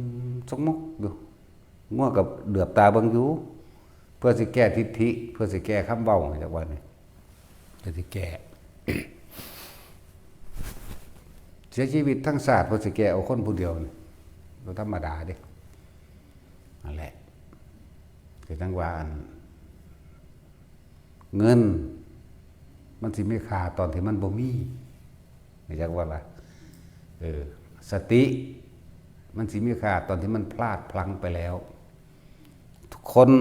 สกมกอยู่งัวกับเดือบตาเบิ่งอยู่เพื่อสิแก้ทิฏฐิเพื่อสิแก้คำเว้าจักว่านี่เพื่อสิแก้ เสียชีวิตทั้งศาสตร์เพื่อสิแก้เอาคนผู้เดียวนี่บ่ธรรมดาเด้นั่นแหละคือจังว่าเงินมันสิมีค่าตอนที่มันบ่มีไม่จักว่าล่ะสติมันสิมีค่าตอนที่มันพลาดพลั้งไปแล้วทุกคน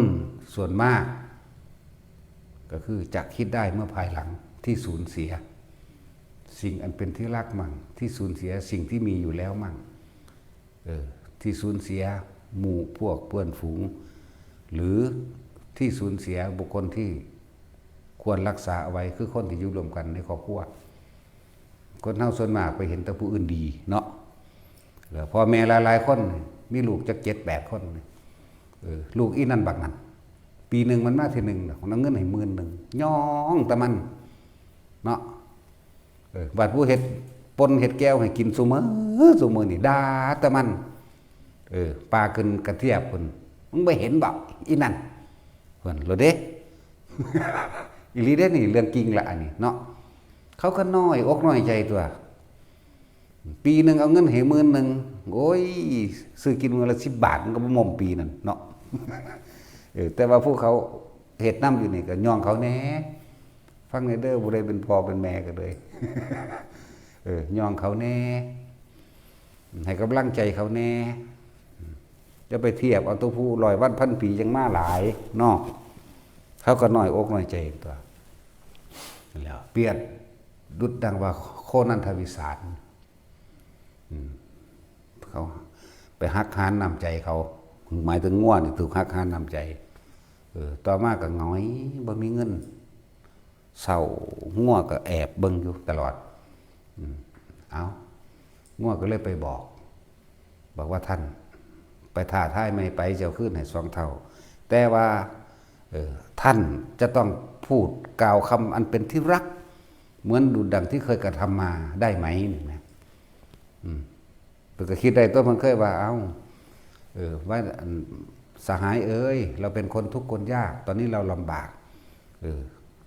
ส่วนมากก็คือจะคิดได้เมื่อภายหลังที่สูญเสียสิ่งอันเป็นที่รักมั่งที่สูญเสียสิ่งที่มีอยู่แล้วมั่งที่สูญเสียหมู่พวกเพื่อนฝูงหรือที่สูญเสียบุคคลที่ควรรักษาเอาไว้คือคนที่อยู่รวมกันในครอบครัวคนเฮาส่วนมากไปเห็นแต่ผู้อื่นดีเนาะพ่อแม่หลายๆคนมีลูกจัก7-8 คนลูกอีนั่นบักนั่นปีหนึ่งมันมาทีหนึ่งของเงินให้10,000ย่องแต่มันเนาะ บาดผู้เฮ็ดปนเฮ็ดแก้วให้กินซุมื้อนี่ด่าแต่มันปลาขึ้นกระเทียบพุ่นมึงบ่เห็นบ่อีนั่นเพิ่นโลเด้ อีหลีเด้นี่เรื่องจริงละอันนี้เนาะเขาก็น้อยอกน้อยใจตัวปีนึงเอาเงินให้10,000โอ้ยซื้อกินมื้อละ10 บาทมันก็บ่มอมปีนั่นเนาะ แต่ว่าพวกเขาเฮ็ดน้ำอยู่นี่ก็ย่องเขาแหน่ฟังในเด้อบ่ได้เป็นพ่อเป็นแม่ก็เลยย่องเขาแน่ให้กำลังใจเขาแน่จะไปเทียบเอาตัวผู้100 วันพันปียังมาหลายเนาะเขาก็น้อยอกน้อยใจตัวแล้วเปรียบดุจดังว่าโคนันทวิสารเขาไปหักหานน้ำใจเขาหมายถึงง่วนถูกหักหานน้ำใจต่อมาก็ง้อยบ่มีเงินเศร้าง่วก็แอบเบิ่งอยู่ตลอดเอาง่วก็เลยไปบอกว่าท่านไปท้าทายไม่ไปเจ้าขึ้นให้2 เท่าแต่ว่าท่านจะต้องพูดกล่าวคำอันเป็นที่รักเหมือนดุจดังที่เคยกระทำมาได้ไหมนะเพิ่นก็คิดได้ตัวมันเคยว่าว่าสหายเอ้ยเราเป็นคนทุกข์คนยากตอนนี้เราลำบาก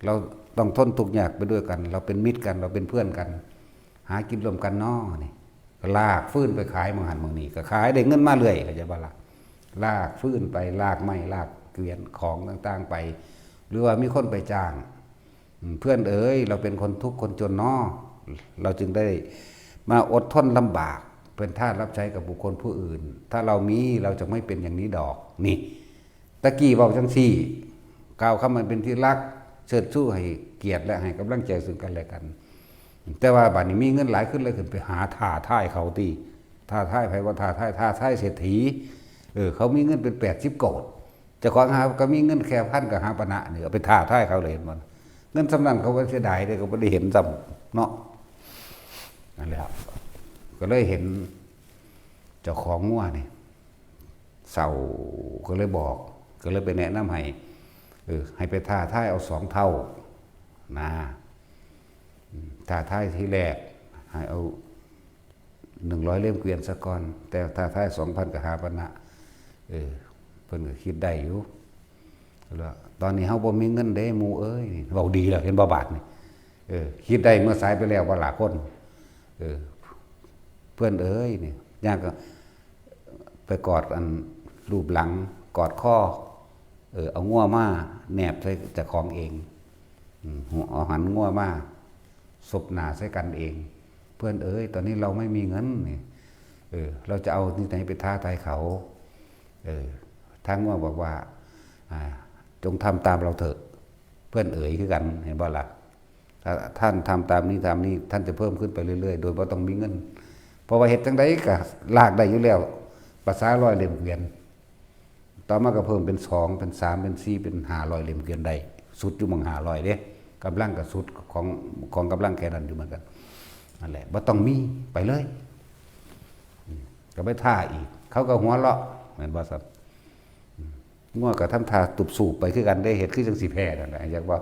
เราต้องทนทุกข์ยากไปด้วยกันเราเป็นมิตรกันเราเป็นเพื่อนกันหากินร่วมกันน้อนี่ลากฟื้นไปขายเมืองหันเมืองนี้ก็ขายได้เงินมาเรื่อยก็จะบ่ล่ะลากฟื้นไปลากไม้ลากเกวียนของต่างๆไปหรือว่ามีคนไปจ้างเพื่อนเอ๋ยเราเป็นคนทุกข์คนจนน้อเราจึงได้มาอดทนลำบากเป็นทาสรับใช้กับบุคคลผู้อื่นถ้าเรามีเราจะไม่เป็นอย่างนี้ดอกนี่ตะกี้บอกจังซี่กล่าวคำมันเป็นที่รักเชิดชู้ให้เกียรติและให้กำลังใจซึ่งกันและกันแต่ว่าบัดนี้มีเงินหลายขึ้นเลยขึ้นไปหาท่าท่ายเขาตีท่าท่ายไผว่าท่าท่ายเศรษฐีเขามีเงินเป็น80 โกฏเจ้าของหาก็มีเงินแค่1,000กับ5 ปะนะเนี่ยเอาไปท่าท่ายเขาเลยมันเงินสำนันเขาก็เสียดายเลยก็ไม่ได้เห็นซ้ำเนาะนั่นแหละก็เลยเห็นเจ้าของงัวนี่เศร้าก็เลยบอกก็เลยไปแนะนำให้ไปท่าท่ายเอา2 เท่านะท่าท่ายที่แรกให้เอา100 เล่มเกวียนซะก่อนแต่ท่าท่าย2,000กับ5 ปะนะเพิ่นก็คิดได้อยู่แล้วตอนนี้เฮาบ่มีเงินเด้หมู่เอ้ยเว้าดีแล้วเห็นบ่บาทนี่คิดได้เมื่อสายไปแล้วว่าหลายคนเพื่อนเอ้ยนี่ย่างก็ไปกอดอันรูปหลังกอดข้อเอางัวมาแนบใส่เจ้าของเองเอาหันงัวมาศพหน้าใส่กันเองเพื่อนเอ้ยตอนนี้เราไม่มีเงินนี่เราจะเอาที่ไหนไปท้าทายเขาทางงัวบอกว่าจงทำตามเราเถอะเพื่อนเอ๋ยคือกันเห็นบ่ล่ะถ้าท่านทำตามนี้ท่านจะเพิ่มขึ้นไปเรื่อยๆโดยบ่ต้องมีเงินเพราะว่าเฮ็ดจังได๋ก็ลากได้อยู่แล้วภาษา100 เล่มเกวียนต่อมาก็เพิ่มเป็น2เป็น3เป็น4เป็น500 เล่มเกวียนได้สุดอยู่หม่อง500เด้กำลังก็สุดของกำลังแค่นั้นอยู่เหมือนกันนั่นแหละบ่ต้องมีไปเลยก็ไปท่าอีกเขาก็หัวเราะเหมือนบ่ซับงัวก็ทำท่าตุบสูบไปคือกันได้เฮ็ดคือจังสิแพ้นั่นแหละอยากว่า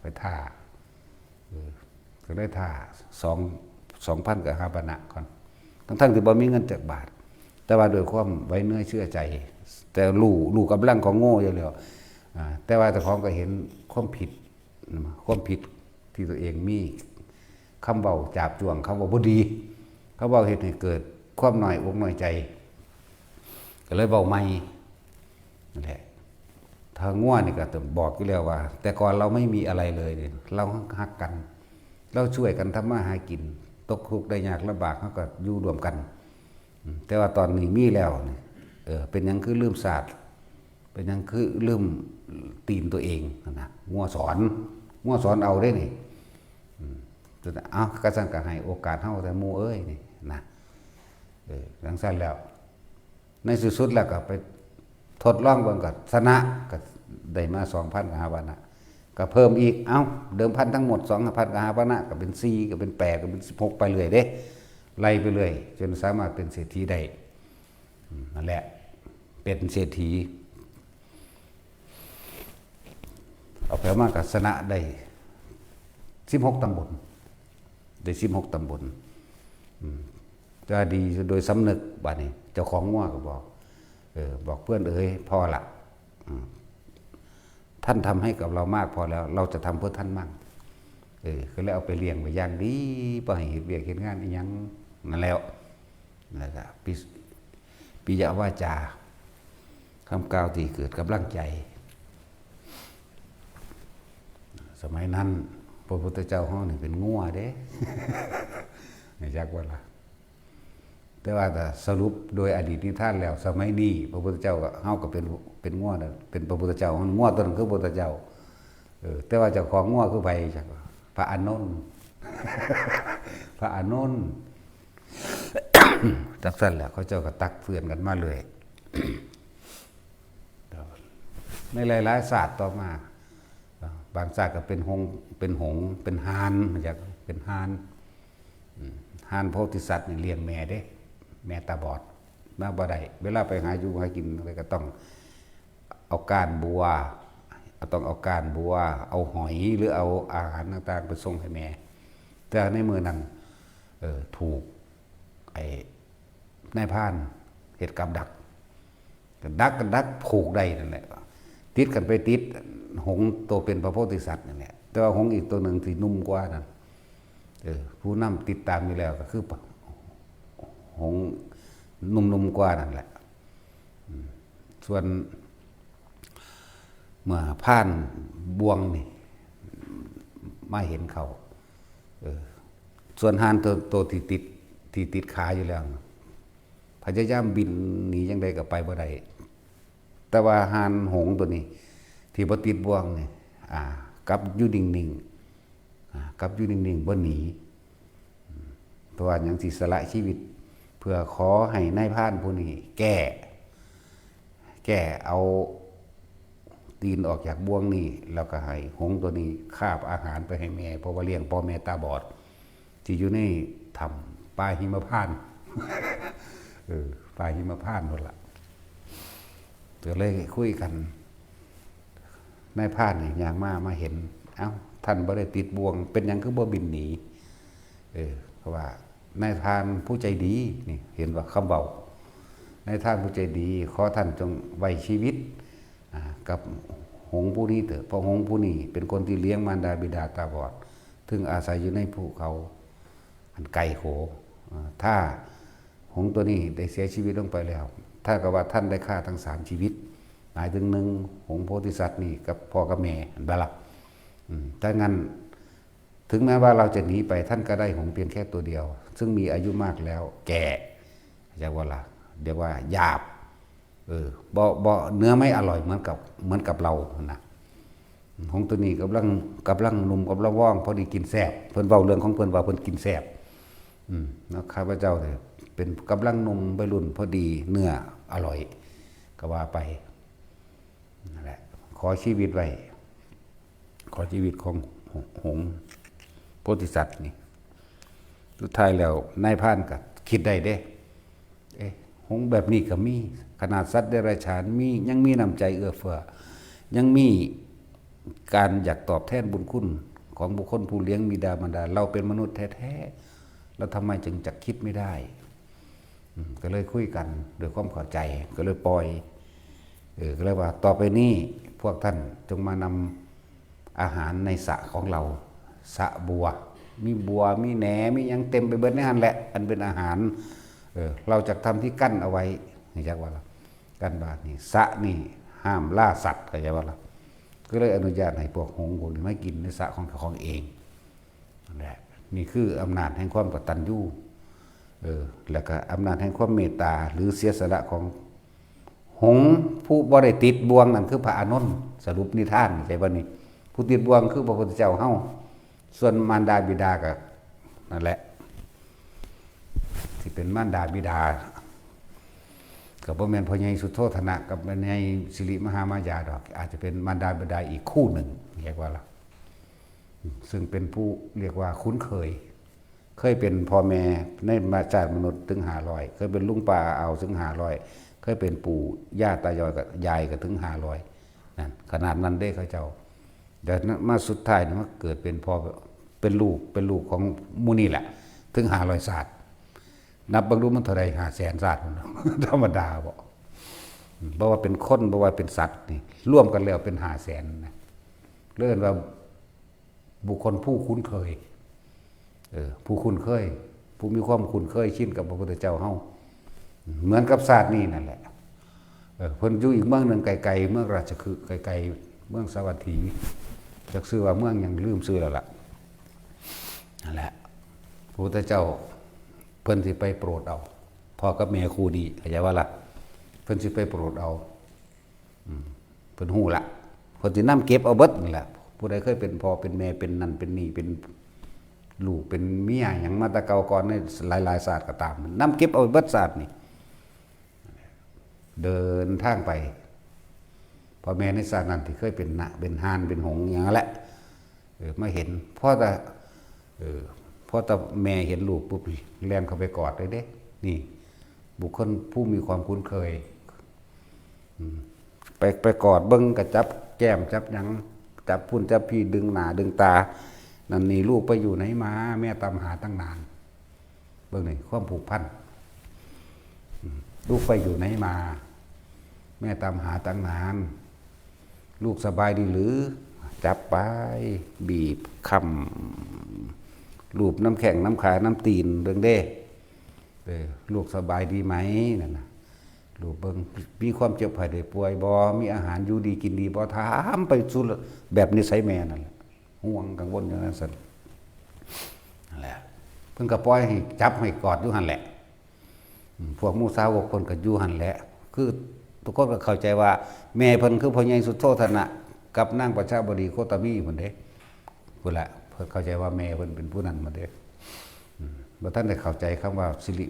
ไปท่าก็ได้ท่า2,000กับ5 ปะนะก่อนทั้งที่บ่มีเงินจักบาทแต่ว่าด้วยความไว้เนื้อเชื่อใจแต่รู้กำลังของโง่อยู่แล้วแต่ว่าเจ้าของก็เห็นความผิดที่ตัวเองมีคำเว้าจาบจ้วงคำว่าบ่ดีเขาเว้าเฮ็ดให้เกิดความน้อยอกน้อยใจก็เลยเว้าใหม่นั่นแหละทางง่วนี่ก็บอกอยู่แล้วว่าแต่ก่อนเราไม่มีอะไรเลยเราฮักกันเราช่วยกันทำมาหากินตกทุกข์ได้ยากลำบากเราก็อยู่รวมกันแต่ว่าตอนนี้มีแล้วนี่เป็นยังคือลืมศาสตร์เป็นยังคือลืมตีนตัวเองนะง่วสอนเอาได้นี่เอากระสังกระให้โอกาสเฮาแต่หมู่เอ้ยนี่นะหลังสั้นแล้วในสุดๆแล้วก็ไปทดลองเบิ่งก็ชนะก็ได้มา 2,000 กับ5 ปะนะก็เพิ่มอีกเดิมพันทั้งหมด 2,000 กับ5 ปะนะก็เป็น4ก็เป็น8ก็เป็น16ไปเรื่อยเด้ไล่ไปเรื่อยจนสามารถเป็นเศรษฐีได้นั่นแหละเป็นเศรษฐีเอาไปมากก็ชนะได้16 ตำบล ได้16 ตำบลจะดีโดยสำนึกบัดนี้เจ้าของงัวก็บอกบอกเพื่อนพอละท่านทำให้กับเรามากพอแล้ว เราจะทำเพื่อท่านมั่งก็เลยเอาไปเลี้ยงไปอย่างดีไปให้เฮ็ดเวียกเฮ็ดงานอีหยังนั่นแล้วนะครับปิยวาจาคำกล่าวที่เกิดกำลังใจ สมัยนั้นพระพุทธเจ้าเฮานี่เป็นงัวเด้ ไม่จักว่าล่ะแต่ว่าแต่สรุปโดยอดีตนิทานแล้วสมัยนี้พระพุทธเจ้าเฮาก็เป็นงัวน่ะเป็นพระพุทธเจ้างัวตัวนั้นคือพระพุทธเจ้าแต่ว่าเจ้าของงัวคือไผจักว่าพระอานนท์ พระอานนท์ จักซั่นแหละเขาเจ้าก็ตักเตือนกันมาเลย ในหลายๆศาสตร์ต่อมาบางศาสตร์ก็เป็นหงเป็นหานมาจากเป็นหานโพธิสัตว์นี่เลี้ยงแม่เด้แม่ตาบอดมาบ่ได้เวลาไปหาอยู่หากินอะไรก็ต้องเอาก้านบัวต้องเอาก้านบัวเอาหอยหรือเอาอาหารต่างๆไปส่งให้แม่แต่ในมือนั้นถูกไอ้นายพรานเหตุกรรมดักผูกได้นั่นแหละติดกันไปติดหงตัวเป็นพระโพธิสัตว์นั่นแหละแต่ว่าหงอีกตัวหนึ่งที่นุ่มกว่านั้นผู้นำติดตามอยู่แล้วก็คือหงนุ่มกว่านั่นแหละส่วนเมื่อผ่านบวงนี่มาเห็นเขาส่วนหานตัวที่ติดขาอยู่แล้วพยายามบินหนียังไงก็ไปบ่ได้แต่ว่าหานหงตัวนี้ที่บ่ติดบ่วงนี่กลับอยู่นิ่งๆบ่หนีเพราะว่าหยังสิสละชีวิตเพื่อขอให้นายพรานผู้นี้แก้เอาตีนออกจากบ่วงนี่แล้วก็ให้หงตัวนี้คาบอาหารไปให้แม่เพราะว่าเลี้ยงพ่อแม่ตาบอดที่อยู่ในถ้ำป่าหิมพานต์ ป่าหิมพานต์นั่นล่ะก็เลยคุยกันนายพรานนี่อย่างมาเห็นเอ้าท่านบ่ได้ติดบ่วงเป็นหยังคือบ่บินหนีเพราะว่านายพรานผู้ใจดีนี่เห็นว่าคำเบานายพรานผู้ใจดีขอท่านจงไว้ชีวิตกับหงส์ผู้นี้เถอะเพราะหงส์ผู้นี้เป็นคนที่เลี้ยงมารดาบิดาตาบอดถึงอาศัยอยู่ในภูเขาอันไกลโขถ้าหงส์ตัวนี้ได้เสียชีวิตลงไปแล้วถ้ากับว่าท่านได้ฆ่าทั้ง3ชีวิตหมายถึง1หงส์โพธิสัตว์นี่กับพ่อกับแม่อันบาลักถ้างั้นถึงแม้ว่าเราจะหนีไปท่านก็ได้หงส์เพียงแค่ตัวเดียวซึ่งมีอายุมากแล้วแก่เรียกว่าล่ะเรียกว่าหยาบบ่เนื้อไม่อร่อยเหมือนกับเรานะหงส์ตัวนี้กำลังหนุ่มกำลังว่องพอดีกินแซ่บเพิ่นเว้าเรื่องของเพิ่นว่าเพิ่นกินแซ่บแล้วข้าพเจ้าเนี่ยเป็นกำลังหนุ่มวัยรุ่นพอดีเนื้ออร่อยก็ว่าไปนั่นแหละขอชีวิตไว้ขอชีวิตของหงส์โพธิสัตว์นี่สุดท้ายแล้วนายพรานก็คิดได้เด้หงส์แบบนี้ก็มีขนาดสัตว์เดรัจฉานยังมีน้ำใจเอื้อเฟื้อยังมีการอยากตอบแทนบุญคุณของบุคคลผู้เลี้ยงบิดามารดาเราเป็นมนุษย์แท้ๆเราทำไมจึงจะคิดไม่ได้ก็เลยคุยกันโดยความเข้าใจก็เลยปล่อยก็เลยว่าต่อไปนี้พวกท่านจงมานำอาหารในสระของเราสระบัวมีมีแหนมียังเต็มไปเบิดในหันแหละอันเป็นอาหารเราจะทำที่กั้นเอาไว้นี่จักว่าล่ะกั้นบาดนี่สระนี่ห้ามล่าสัตว์ก็จะว่าล่ะก็เลยอนุญาตให้พวกหงส์พวกนี้ไม่กินในสระของเองนั่นแหละนี่คืออำนาจแห่งความกตัญญูแล้วก็อำนาจแห่งความเมตตาหรือเสียสละของหงส์ผู้บ่ได้ติดบ่วงนั่นคือพระอานนท์สรุปนิทานใช่ป่ะนี่ผู้ติดบ่วงคือพระพุทธเจ้าเฮาส่วนมารดาบิดาก็นั่นแหละที่เป็นมารดาบิดากับพ่อแม่พ่อใหญ่สุโธธนะกับแม่ใหญ่สิริมหามายาดอกอาจจะเป็นมารดาบิดาอีกคู่หนึ่งเรียกว่าล่ะซึ่งเป็นผู้เรียกว่าคุ้นเคยเป็นพ่อแม่ในมาจากมนุษย์ถึง500เคยเป็นลุงป้าเอาถึง500เคยเป็นปู่ย่าตายายกับยายก็ถึง500นั่นขนาดนั้นได้เขาเจ้าแต่มาสุดท้ายนี่มันเกิดเป็นพ่อ เป็นลูกของมูนี่แหละถึง500ศาสตร์นับเบิ่งดูมันเท่าใด500,000ศาสตร์พุ่น ธรรมดาบ่บ่ว่าเป็นคนบ่ว่าเป็นสัตว์นี่ร่วมกันแล้วเป็น500,000นะเรียกว่าบุคคลผู้คุ้นเคยผู้คุ้นเคยผู้มีความคุ้นเคยชินกับพระพุทธเจ้าเฮาเหมือนกับศาสตร์นี้นั่นแหละเพิ่นอยู่อีกเมืองนึงไกลๆเมืองราชคฤห์ไกลๆเมืองสาวัตถีจักชื่อว่าเมืองหยังลืมชื่อแล้วล่ะนั่นแหละพระพุทธเจ้าเพิ่นสิไปโปรดเอาพ่อกับแม่คู่ดีเข้าใจว่าล่ะเพิ่นสิไปโปรดเอาเพิ่นฮู้ละเพิ่นสินำเก็บเอาเบิดนี่แหละผู้ใดเคยเป็นพ่อเป็นแม่เป็นนั่นเป็นนี่เป็นลูกเป็นเมียหยังมาแต่เก่าก่อนในหลายๆศาสตร์ก็ตามนำเก็บเอาเบิดศาสตร์นี่เดินทางไปพ่อแม่ในศาสตร์นั้นที่เคยเป็นณเป็นห่านเป็นหงส์อย่างนั้นแหละมาเห็นพ่อแต่แม่เห็นลูกปุ๊บแล่นเข้าไปกอดเลยเด้นี่บุคคลผู้มีความคุ้นเคยไปกอดเบิ้งกระจับแก้มจับหยังจับพุ่นจับพี่ดึงหน้าดึงตานั่นนี่ลูกไปอยู่ไหนมาแม่ตามหาตั้งนานเบิ้งนี่ความผูกพันลูกไปอยู่ไหนมาแม่ตามหาตั้งนานลูกสบายดีหรือจับไปบีบคำลูบน้ำแข็งน้ำขาน้ำตีนเบิ่งเด้ลูกสบายดีไหมนั่นนะลูกเบิ่งมีความเจ็บไข้ได้ป่วยบ่มีอาหารอยู่ดีกินดีบ่ถามไปสู่แบบนิสัยแม่นั่นแหละห่วงกังวลอย่างนั้นสั่นนั่นแหละเพิ่นก็ปล่อยให้จับให้กอดอยู่หั่นแหละพวกหมู่สาวกคนก็อยู่หั่นแหละคือทุกคนก็เข้าใจว่าแม่เพิ่นคือพ่อใหญ่สุโธทนะกับนางประชาบดีโคตมีพุ่นเด้พุ่นละเพิ่นเข้าใจว่าแม่เพิ่นเป็นผู้นั้นมาเด้บ่ทันได้เข้าใจคำว่าสิริ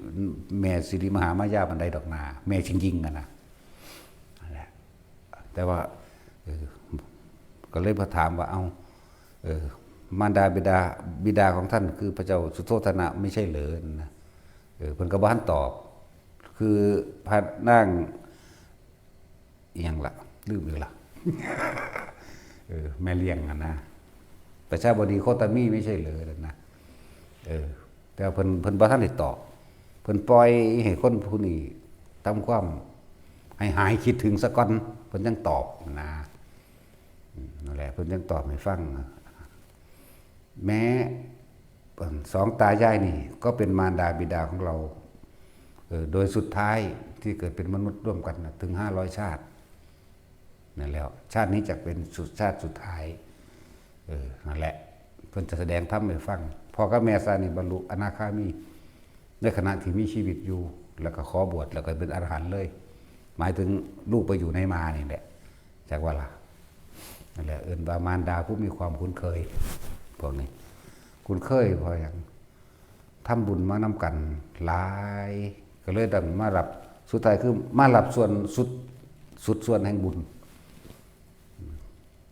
แม่สิริมหามายาบันไดดอกนาแม่จริงๆกันนะนั่นแหละแต่ว่าก็เลยมาถามว่าเอามารดาบิดาของท่านคือพระเจ้าสุโธทนะไม่ใช่เหรอนะเพิ่นก็บ่ทันตอบคือพระนางอีหยังล่ะลืมอีกล่ะแม่เลี้ยงนะประชาบดีโคตมีไม่ใช่เหรอนะแต่เพิ่นบ่ทันได้ตอบเพิ่นปล่อยให้คนผู้นี้ทำความให้หายคิดถึงซะก่อนเพิ่นยังตอบนะนั่นแหละเพิ่นยังตอบให้ฟังแม้สองตายายนี่ก็เป็นมารดาบิดาของเราโดยสุดท้ายที่เกิดเป็นมนุษย์ร่วมกันนะถึง500ชาตินั่นแล้วชาตินี้จะเป็นชาติสุดท้ายนั่นแหละเพิ่นจะแสดงธรรมให้ฟังพ่อกับแม่ซานี่บรรลุอนาคามีในขณะที่มีชีวิตอยู่แล้วก็ขอบวชแล้วก็เป็นอรหันต์เลยหมายถึงลูกไปอยู่ในมานี่แหละจากว่าล่ะนั่นแหละบามารดาผู้มีความคุ้นเคยพวกนี้คุ้นเคยพออย่างทำบุญมานำกันหลายก็เลยดังมารับสุดท้ายคือมารับส่วนสุดส่วนแห่งบุญ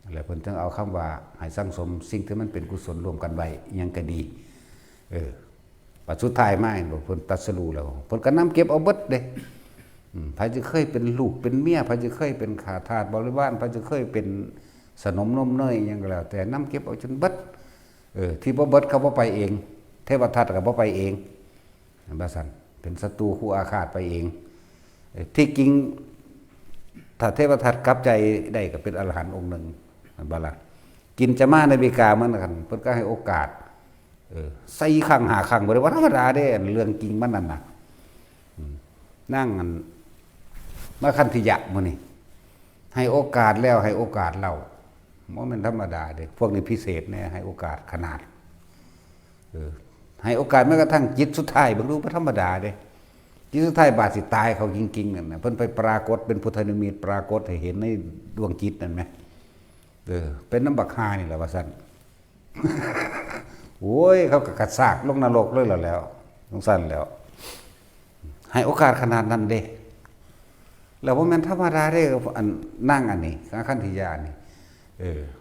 อะไรเพิ่นจึงเอาคำว่าให้สังสมสิ่งที่มันเป็นกุศลรวมกันไว้ยังก็ดีปัจจุท้ายมาเพิ่นตรัสรู้แล้วเพิ่นก็นำเก็บเอาเบิดเด้ไผจะเคยเป็นลูกเป็นเมียไผจะเคยเป็นข้าทาสบริวารไผจะเคยเป็นสนมนมเนยหยังก็แล้วแต่นำเก็บเอาจนเบิดที่บ่เบิดเขาบ่ไปเองเทวทัตก็บ่ไปเองบ่ซั่นเป็นศัตรูคู่อาฆาตไปเองที่จริงถ้าเทวทัตกลับใจได้ก็เป็นอรหันต์องค์หนึ่งบาละกินจะมาในบิกาเหมือนกันเพิ่นก็ให้โอกาสใส่ครั้งหาครั้งบ่ได้ว่าธรรมดาเด้เรื่องจริงมันนั่นน่ะนั่งกันมาคันธิยะมื้อนี้ให้โอกาสแล้วให้โอกาสเราบ่แม่นธรรมดาเด้พวกนี้พิเศษแน่ให้โอกาสขนาดให้โอกาสแม้กระทั่งจิตสุดท้ายบ่รู้บ่ธรรมดาเด้จิตสุดท้ายบาดสิตายเขาจริงๆนั่นน่ะเพิ่นไปปรากฏเป็นพุทธนิมิตปรากฏให้เห็นในดวงจิตนั่นแหมเป็นน้ำบักฮานี่แหละว่าซั่น โอ้ยเขาก็กระซากลงนรกเลยแล้วสงสารแล้วให้โอกาสขนาดนั้นเด้แล้วบ่แม่นธรรมดาเด้อันนั่งอันนี้คันธิยานี่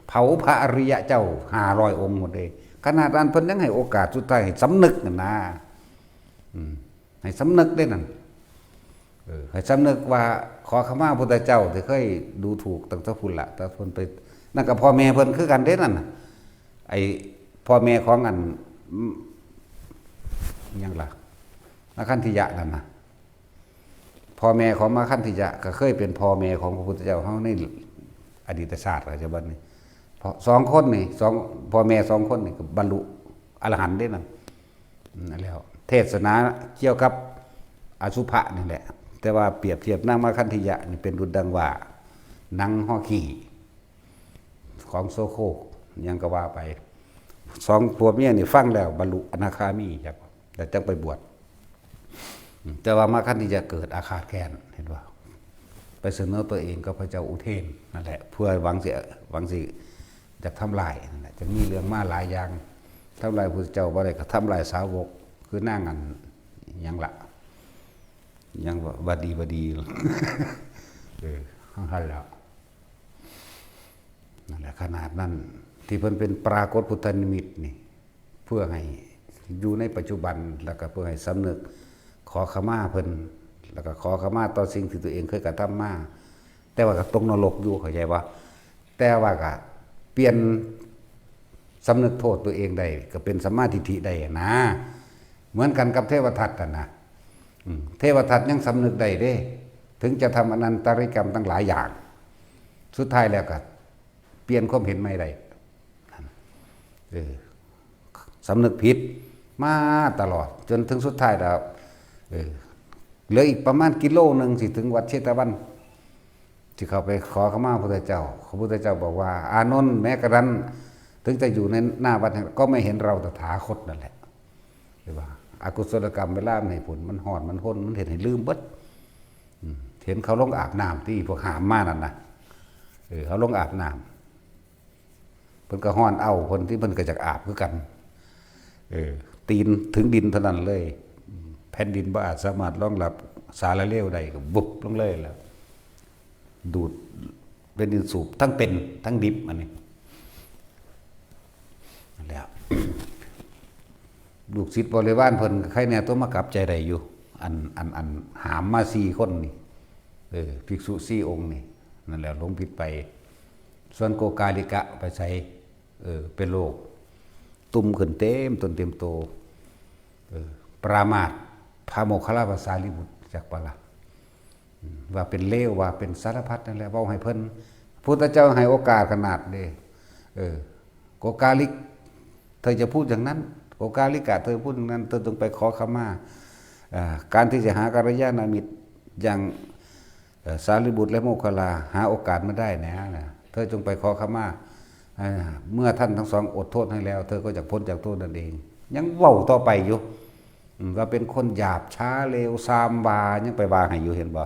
เผาพระอริยะเจ้า500องค์หมดเลยขนาดนั้นเพิ่นยังให้โอกาสสุดท้ายให้สำนึกนั่นนะให้สำนึกได้นั่นให้สำนึกว่าขอขมาพระพุทธเจ้าที่เคยดูถูกตั้งแต่พุ่นละแต่เพิ่นไปนั่นก็พ่อแม่เพิ่นคือกันเด้นั่นไอ้ พ่อแม่ของอันยังล่ะมาคันธิยะนั่นนะพ่อแม่ของมาคันธิยะก็เคยเป็นพ่อแม่ของพระพุทธเจ้าเขาในอดีตศาสตร์อะไรบ้างนี่สองคนนี่สองพ่อแม่สองคนนี่ก็บรรลุอรหันต์ได้นั่นแล้วเทศนาเกี่ยวกับอสุภะนี่แหละแต่ว่าเปรียบเทียบนางมาคันธิยะนี่เป็นดุจดังว่านังห่อขี้ของโซโคยังก็ว่าไปสองผัวเมียนี่ฟังแล้วบรรลุอนาคามีครับแต่จังไปบวชแต่ว่ามาคันธิยะเกิดอาฆาตแค้นเห็นว่าไปเสนอตัวเองกับพระเจ้าอุเทนนั่นแหละเพื่อหวังสิจะทำลายนั่นแหละจะมีเรื่องมาหลายอย่างทำลายพระเจ้าบ่ได้ก็ทำลายสาวกคือนั่งกันยังละยังบดีข้างหันแล้วนั่นแหละขนาดนั้นที่เพิ่นเป็นปรากฏพุทธนิมิตนี่เพื่อให้อยู่ในปัจจุบันแล้วก็เพื่อให้สำนึกขอขมาเพิ่นแล้วก็ขอขมาต่อสิ่งที่ตัวเองเคยกระทำมาแต่ว่าก็ตกนรกอยู่เข้าใจว่าแต่ว่าก็เปลี่ยนสำนึกโทษตัวเองได้ก็เป็นสัมมาทิฏฐิได้นะเหมือนกันกับเทวทัตนะเทวทัตยังสำนึกได้เด้ถึงจะทำอนันตริกรรมตั้งหลายอย่างสุดท้ายแล้วก็เปลี่ยนความเห็นไม่ได้สำนึกผิดมาตลอดจนถึงสุดท้ายแล้วเหลืออีกประมาณกิโลนึงสิถึงวัดเชตวันที่เขาไปขอขมาพระพุทธเจ้าพระพุทธเจ้าบอกว่าอานนท์แม้กระนั้นถึงจะอยู่ในหน้าวัดก็ไม่เห็นเราตถาคตนั่นแหละหรือว่าอกุศลกรรมเวลามันให้ผลมันหอนมันห้นมันเห็นให้ลืมเบิดเห็นเขาลงอาบน้ำที่พวกหามมานั่นนะเขาลงอาบน้ำเพิ่นก็ห้อนเอาคนที่เพิ่นก็จะอาบคือกันตีนถึงดินเท่านั้นเลยแผ่นดินบ่อาจสามารถรองรับสารเลวใดก็บุบลงเลยแล้วดูดเป็นดินสูบทั้งเป็นทั้งดิบอันนี้แล้วลูกศิษย์บริวารเพิ่นใครเนี่ยตัวมากลับใจใดอยู่อันหามมา4 คนนี่ภิกษุ4 องค์นี่นั่นแหละหลงผิดไปส่วนโกกาลิกะไปใช้เป็นโรคตุ่มขึ้นเต็มต้นเต็มโตปรามาสพระโมคคัลลาภาษาลิบุตรจากปะละว่าเป็นเลวว่าเป็นสารพัดนั่นแหละเว้าให้เพิ่นพุทธเจ้าให้โอกาสขนาดเด้โกกาลิกเธอจะพูดอย่างนั้นโกกาลิกะเธอพูดอย่างนั้นเธอต้องไปขอขมาการที่จะหากัลยาณมิตรอย่างสารีบุตรและโมคคัลลาหาโอกาสไม่ได้นะเธอจงไปขอขมาเมื่อท่านทั้งสองอดโทษให้แล้วเธอก็จะพ้นจากโทษนั่นเองยังเว้าต่อไปอยู่ว่าเป็นคนหยาบช้าเลวซามบายังไปว่าให้อยู่เห็นบ่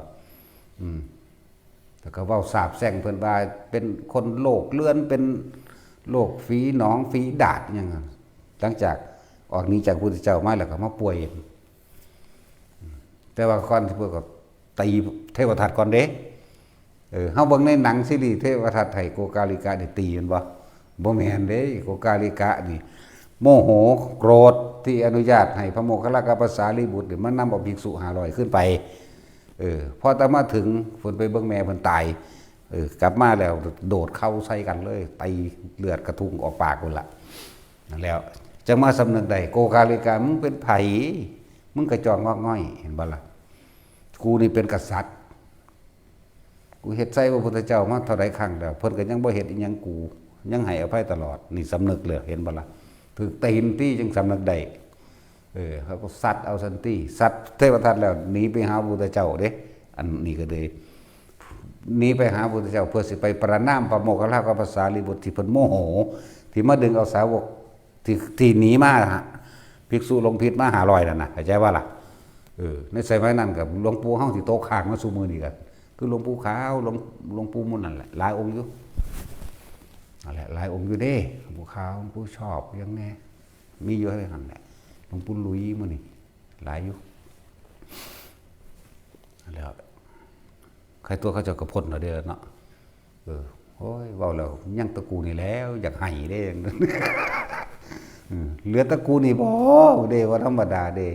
แต่ก็เว้าสาบแช่งเพิ่นว่าเป็นคนโลกเลื่อนเป็นโรคฝีหนองฝีดาษอย่างนั้นหลังจากออกนี้จากพระพุทธเจ้ามาแล้วก็มาป่วยแต่ว่าก่อนที่พวกก็ตีเทวทัตก่อนเด้เฮาเบิ่งในหนังซีรีส์เทวทัตไทยโกกาลิกะได้ตีมันบ่แม่นเด้โกกาลิกะนี่โมโหโกรธที่อนุญาตให้พระโมคคัลลาภาษาลิบุตรมันนำเอาภิกษุ500ขึ้นไปพอตามมาถึงเพิ่นไปเบิ่งแม่เพิ่นตายกลับมาแล้วโดดเข้าใส่กันเลยตีเลือดกระทุ้งออกปากพุ่นล่ะนั่นแล้วจังมาสำนึกได้โกกาลิกะมึงเป็นไผมึงกระจอกงอกง่อยเห็นบ่ล่ะกูนี่เป็นกษัตริย์กูเฮ็ดใส่พระพุทธเจ้ามาเท่าใดครั้งแล้วเพิ่นก็ยังบ่เฮ็ดอีหยังกูยังให้อภัยตลอดนี่สำนึกเลยเห็นบ่ล่ะถึกตีนที่จังสำนึกได้เขาก็ซัดเอาสันติซัดเทวทัตแล้วหนีไปหาพระพุทธเจ้าเด้อันนี้ก็เลยหนีไปหาพระพุทธเจ้าเพื่อสิไปประณามพระโมคคัลลาภาษาลิบุตรที่เพิ่นโมโหที่มาดึงเอาสาวกที่หนีมาภิกษุลงผิดมา500นั่นน่ะเข้าใจว่าล่ะในสมัยนั้นกับหลวงปู่เฮาที่โตข้างมาสู่มื้อนี้ก็คือหลวงปู่ขาวหลวงปู่มุ่นนั่นแหละหลายองค์อยู่นั่นแหละหลายองค์อยู่เด้หลวงปู่ขาวหลวงปู่ชอบยังแน่มีอยู่ให้หั่นแหละหลวงปู่ลุยมื้อนี้หลายอยู่นั่นแหละใครตัวเขาจะกระพ้นเอาเด้อเนาะโอ้ยเว้าแล้วยังตะกูนี่แล้วอยากให้เด้เหลือตะกูนี่บ่เด้ว่าธรรมดาเด้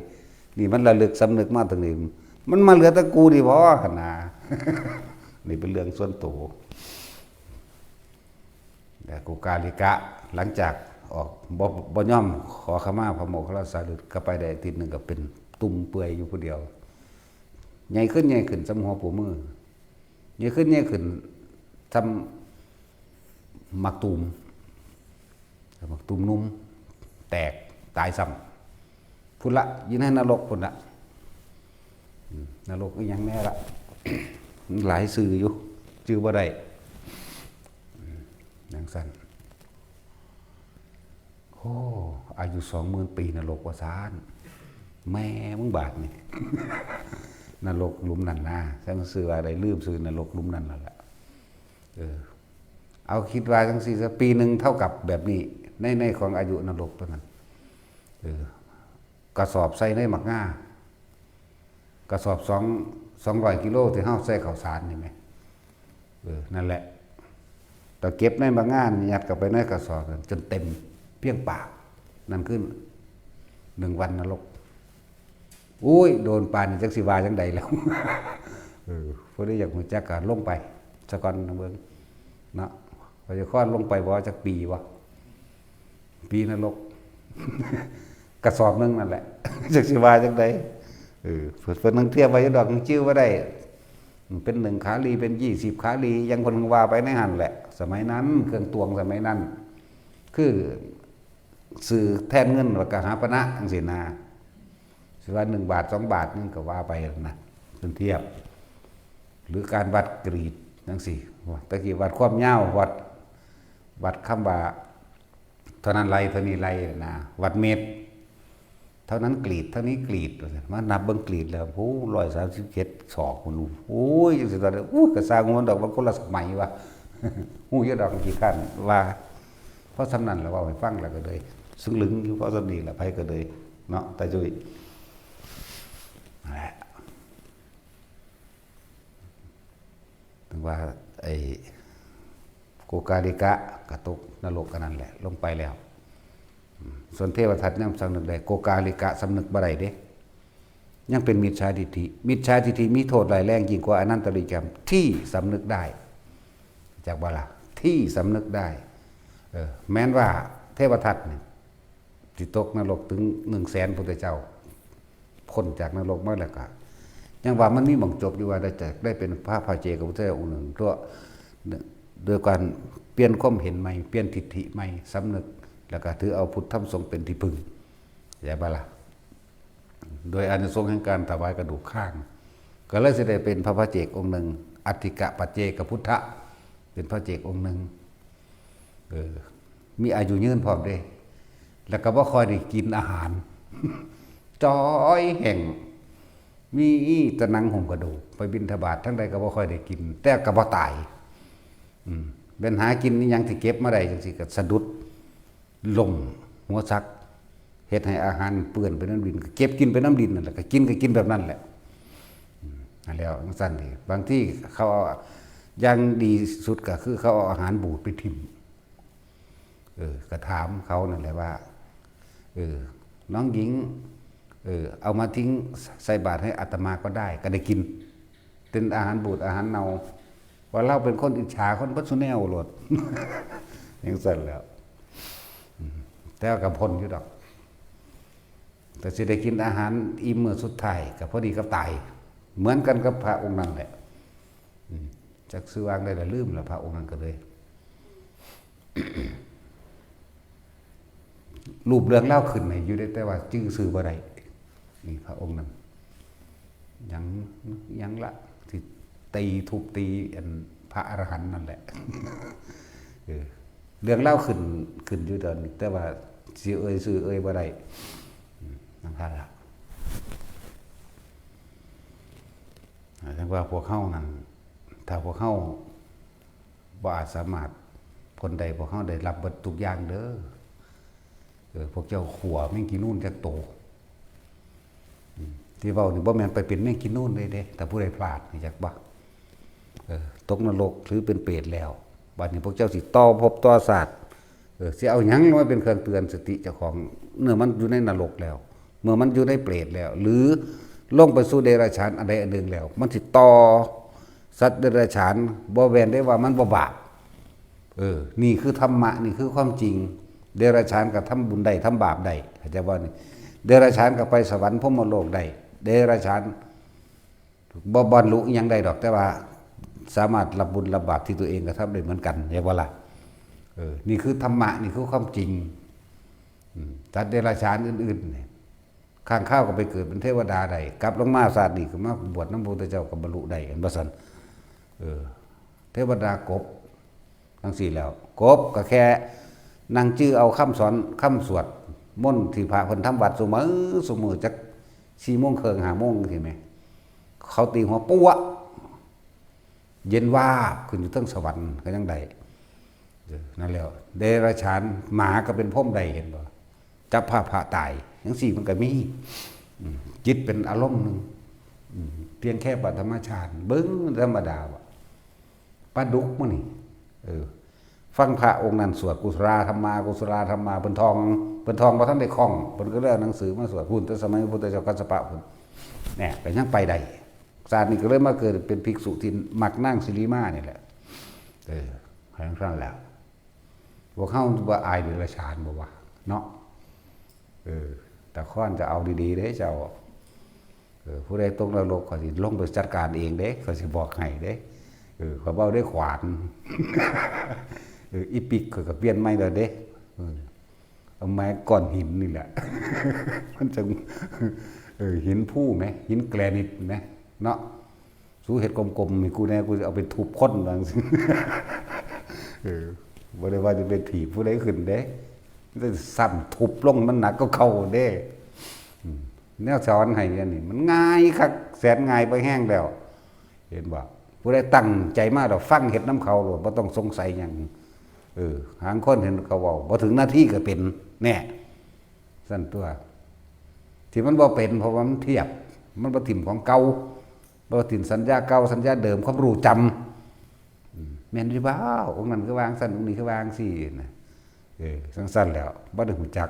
นี่มันระลึกสำนึกมาตรงนี้มันมาเหลือตะกูนี่บ่ขนาดนี่เป็นเรื่องส่วนตัวแต่โกกาลิกะหลังจาก ออกบ่ย่อมขอขมาพระโมคคัลลาสารีบุตรก็ไปได้อาทิตย์หนึงก็เป็นตุ่มเปื่อยอยู่ผู้เดียวใหญ่ขึ้นสำหัวผู้มือใหญ่ขึ้นทำหมักตุ่มนุ่มแตกตายซ้ำพุ่นละยินให้นรกพุ่นละนรกอีหยังแน่ละ หลายสื่ออยู่จื้อบ่ได้นังสั้นโอ้อายุ20,000 ปีนรกว่าซานแม่มึงบาดนี่ นรกหลุมนั่นนะฉันซื้ออะไรลืมซื้อนรกหลุมนั่นแล้วแหละเอาคิดว่าจังซี่ซะปีหนึ่งเท่ากับแบบนี้ในของอายุนรกตัวนั้นกระสอบใส่ในหมักง่ากระสอบ200 กิโลที่เฮาใส่ข้าวสารนี่ไหมนั่นแหละแต่เก็บในหมักง่ายัดกับไปในกระสอบจนเต็มเพียงปากนั่นขึ้น1 วันนรกอุ้ยโดนปานจักสิวาจังใดแล้วพอได้อยากหัวจักก็ลงไปสะก่อนเบิ่งเนาะพอจะคลอดลงไปบ่จักปีวะปีนรก กระสอบนึงนั่นแหละ จักสิวาจังใดเพิ่นนึงเทียบไว้ดอกชื่อว่าได้เป็น1 ขาลีเป็น20 ขาลียังคนว่าไปในหั่นแหละสมัยนั้นเครื่องตวงสมัยนั้นคือสื่อแทนเงินว่ากหาปณะจังซี่นะสิว่า1 บาท 2 บาทนึงก็ว่าไปนะเพิ่นเทียบหรือการวัดกรีดจังซี่ตะกี้วัดความยาววัดคำว่าเท่านั้นไรเท่านี้ไรนะวัดเมตรเท่านั้นกรีดเท่านี้กรีดมานับเบิ่งกรีดแล้วโอ้137 ศอกคุณโอ้ยจังซี่ตอนนั้นก็สร้างมันดอกมันคนละสมัยวะ ฮู้อยู่ดอกกี่ขั้นว่าเพราะสำนั้นแล้วว่าให้ฟังแล้วก็เลยซึ่งลึงอยู่เพราะสำนี้แหละไผก็เลยเนาะตาจุ้ยนั่นแหละถึงว่าไอ้โกกาลิกะกระตกนรกกันนั่นแหละลงไปแล้วส่วนเทวทัตยังสำนึกได้โกกาลิกะสำนึกบ่ได้เด้ยังเป็นมิจฉาทิฏฐิมิจฉาทิฏฐิมีโทษร้ายแรงยิ่งกว่าอนันตริยกรรมที่สำนึกได้จากบ่ล่ะที่สำนึกได้แม้นว่าเทวทัตนี่สิตกนรกถึง100,000พุทธเจ้าพ้นจากนรกมาแล้วก็ยังว่ามันมีหม่องจบอยู่ว่าได้เป็นพระพาเจกับพุทธเจ้าองค์หนึ่งตัวโดยการเปลี่ยนความเห็นใหม่เปลี่ยนทิฏฐิใหม่สำนึกแล้วก็ถือเอาพุทธธรรมสงฆ์เป็นที่พึ่งอย่าบ่ล่ะโดยอานิสงส์แห่งการถวายกระดูกข้างก็เลยสิได้เป็นพระพาเจกองค์หนึ่งอัตถิกะปัจเจกพุทธะเป็นพระเจกองค์หนึ่งมีอายุยืนพร้อมเด้แล้วก็บ่ค่อยได้กินอาหาร จอยแห่งมีตะนังห่มกระดูกไปบิณฑบาตทั้งใดก็บ่ค่อยได้กินแต่ก็บ่ตายเป็นหากินนี่ยังที่เก็บมาได้จังซี่ก็สะดุดล่มหัวซักเฮ็ดให้อาหารเปื้อนไปน้ำดินก็เก็บกินไปน้ำดินนั่นแหละก็กินแบบนั้นแหละนั่นแล้วจังซั่นนี่บางที่เขาเอาอย่างดีสุดก็คือเขาเอาอาหารบูดไปทิ่มก็ถามเขานั่นแหละว่าน้องหญิงเอามาทิ้งใส่บาตรให้อาตมาก็ได้ก็ได้กินเป็นอาหารบูดอาหารเน่าว่าเราเป็นคนอิจฉาคนบัดซุแนวโลด อย่างสั่นแล้วแต่กับพ้นอยู่ดอกแต่สิได้กินอาหารอิ่มมื้อสุดท้ายก็พอดีกับตายเหมือนกันกับพระองค์นั้นแหละจักซื้อวางได้แล้วลืมแล้วพระองค์นั้นก็เลย รูปเรื่องเล่าขึ้นให้อยู่ได้แต่ว่าชื่อซื้อบ่ได้นี่พระองค์นั้นยังละที่ทุบตีอันพระอรหันต์นั่นแหละ เรื่องเล่าขึ้นอยู่ตอนนี้แต่ว่าซื้อบ่ได้นั่นพลาดละแต่ว่าพวกเฮานั้นถ้าพวกเฮาบ่อาจสามารถคนใดพวกเฮาได้รับเบิดทุกอย่างเด้อพวกเจ้าขัวแม่งกินนู่นจักโตที่เว้านี่บ่แม่นไปเป็นแม่งกินนู่นเลยเด้แต่ผู้ใดพลาดนี่จักบ่ตกนรกหรือเป็นเปรตแล้วบัดนี้พวกเจ้าสิต่อภพต่อชาติสิเอาหยังมาเป็นเครื่องเตือนสติเจ้าของเมื่อมันอยู่ในนรกแล้วเมื่อมันอยู่ในเปรตแล้ว หรือลงไปสู่เดรัจฉานอันใดอันหนึ่งแล้วมันสิต่อสัตว์เดรัจฉานบ่แม่นได้ว่ามันบ่บาปนี่คือธรรมะนี่คือความจริง เดรัจฉานก็ทำบุญได้ทำบาปได้เข้าใจบ่นี่เดรัจฉานก็ไปสวรรค์พรหมโลกได้เดรัจฉานบ่บรรลุอิหยังได้ดอกแต่ว่าสามารถรับบุญรับบาปที่ตัวเองกระทำได้เหมือนกันเห็นบ่ล่ะนี่คือธรรมะนี่คือความจริงสัตว์เดรัจฉานอื่นๆข้างข้าวก็ไปเกิดเป็นเทวดาได้กลับลงมาศาสตร์นี่ก็มาบวชน้ำพระพุทธเจ้าก็บรรลุได้เห็นบ่ซั่นเทวดากบทั้งสี่แล้วกบก็แค่นั่งจื้อเอาคำสอนคำสวดมนต์ที่พระเพิ่นทำวัดซุมื้อจัก4:30 น 5:00 นสิแม่เขาตีหัวปั้วเย็นวาบขึ้นอยู่ทั้งสวรรค์ก็ยังได้นั่นแล้วเดรัจฉานหมาก็เป็นพรหมได้เห็นบ่จับพระตายจังซี่มันก็มีจิตเป็นอารมณ์นึงเพียงแค่ปัจธรรมชาติเบิ่งธรรมดาว่ะปลาดุกมื้อนี่ฟังพระองค์นั้นสวดกุศลธรรมากุศลธรรมาเพิ่นทองบ่ทันได้คล่องเพิ่นก็เลยเอาหนังสือมาสวดพุ่นแต่สมัยพระพุทธเจ้ากัสสปะพุ่นแหน่ก็ยังไปได้ศาสตร์นี้ก็เลยมาเกิดเป็นภิกษุที่มักนั่งสิริมานี่แหละให้ฟังแล้วพวกเฮาว่าอายเดรัจฉานบ่ว่าเนาะแต่ค้อนจะเอาดีๆเด้เจ้าผู้ใดตกนรกก็สิลงไปจัดการเองเด้ก็สิบอกให้เด้เขาเว้าด้วยขวานอีปิกก็เปลี่ยนใหม่แล้วเด้เอาไม้ก้อนหินนี่แหละมันจะหินผู้ไหมหินแกรนิตไหมเนาะสู้เห็ดกลมๆมีกูแน่กูจะเอาไปทุบค้นบางสิ่งบ่ได้ว่าจะเป็นถีบผู้ใดขึ้นเด้จะซ้ำทุบลงมันหนักก็เข้าเด้แนวสอนให้อันนี้มันง่ายคักแสนง่ายไปแห้งแล้วเห็นบ่ผู้ใดตั้งใจมาดอกฟังเห็ดน้ำเขาโลดบ่ต้องสงสัยหยังหางคนเห็นเขาเว้าบ่ถึงหน้าที่ก็เป็นแน่สั่นตัวที่มันบ่เป็นเพราะว่ามันเทียบมันบ่ถิ่มของเก่าบ่ถิ่มสัญญาเก่าสัญญาเดิมความรู้จำแม่นอยู่บ่องค์นั้นคือวางสั่นองค์นี้คือวางสินะสั้นๆแล้วบ่ได้รู้จัก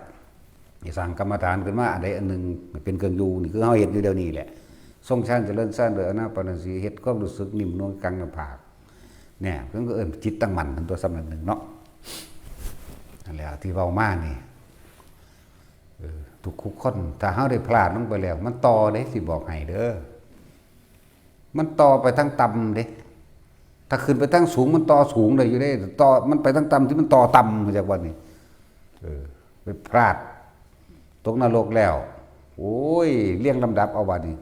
สิสร้างกรรมฐานขึ้นมาอันใดอันหนึงเป็นเครื่องอยู่นี่คือเฮาเฮ็ดอยู่เดี๋ยวนี้แหละทรงชั้นเจริญสร้างโดยอนาปานสติเฮ็ดความรู้สึกนิ่มนวลกลางหน้าผากเนี่ยเพิ่นก็จิตตั้งมั่นเป็นตัวสำคัญหนึ่งเนาะนั่นแหละที่เว้ามานี่ทุกคนถ้าเฮาได้พลาดลงไปแล้วมันต่อเด้สิบอกให้เด้อมันต่อไปทั้งต่ำเด้ถ้าขึ้นไปทั้งสูงมันต่อสูงได้อยู่เด้ต่อมันไปทั้งต่ำที่มันต่อต่ำมาจากวันนี้ไปพลาดตกนรกแล้วโอ้ยเรียงลำดับเอาบัดนี้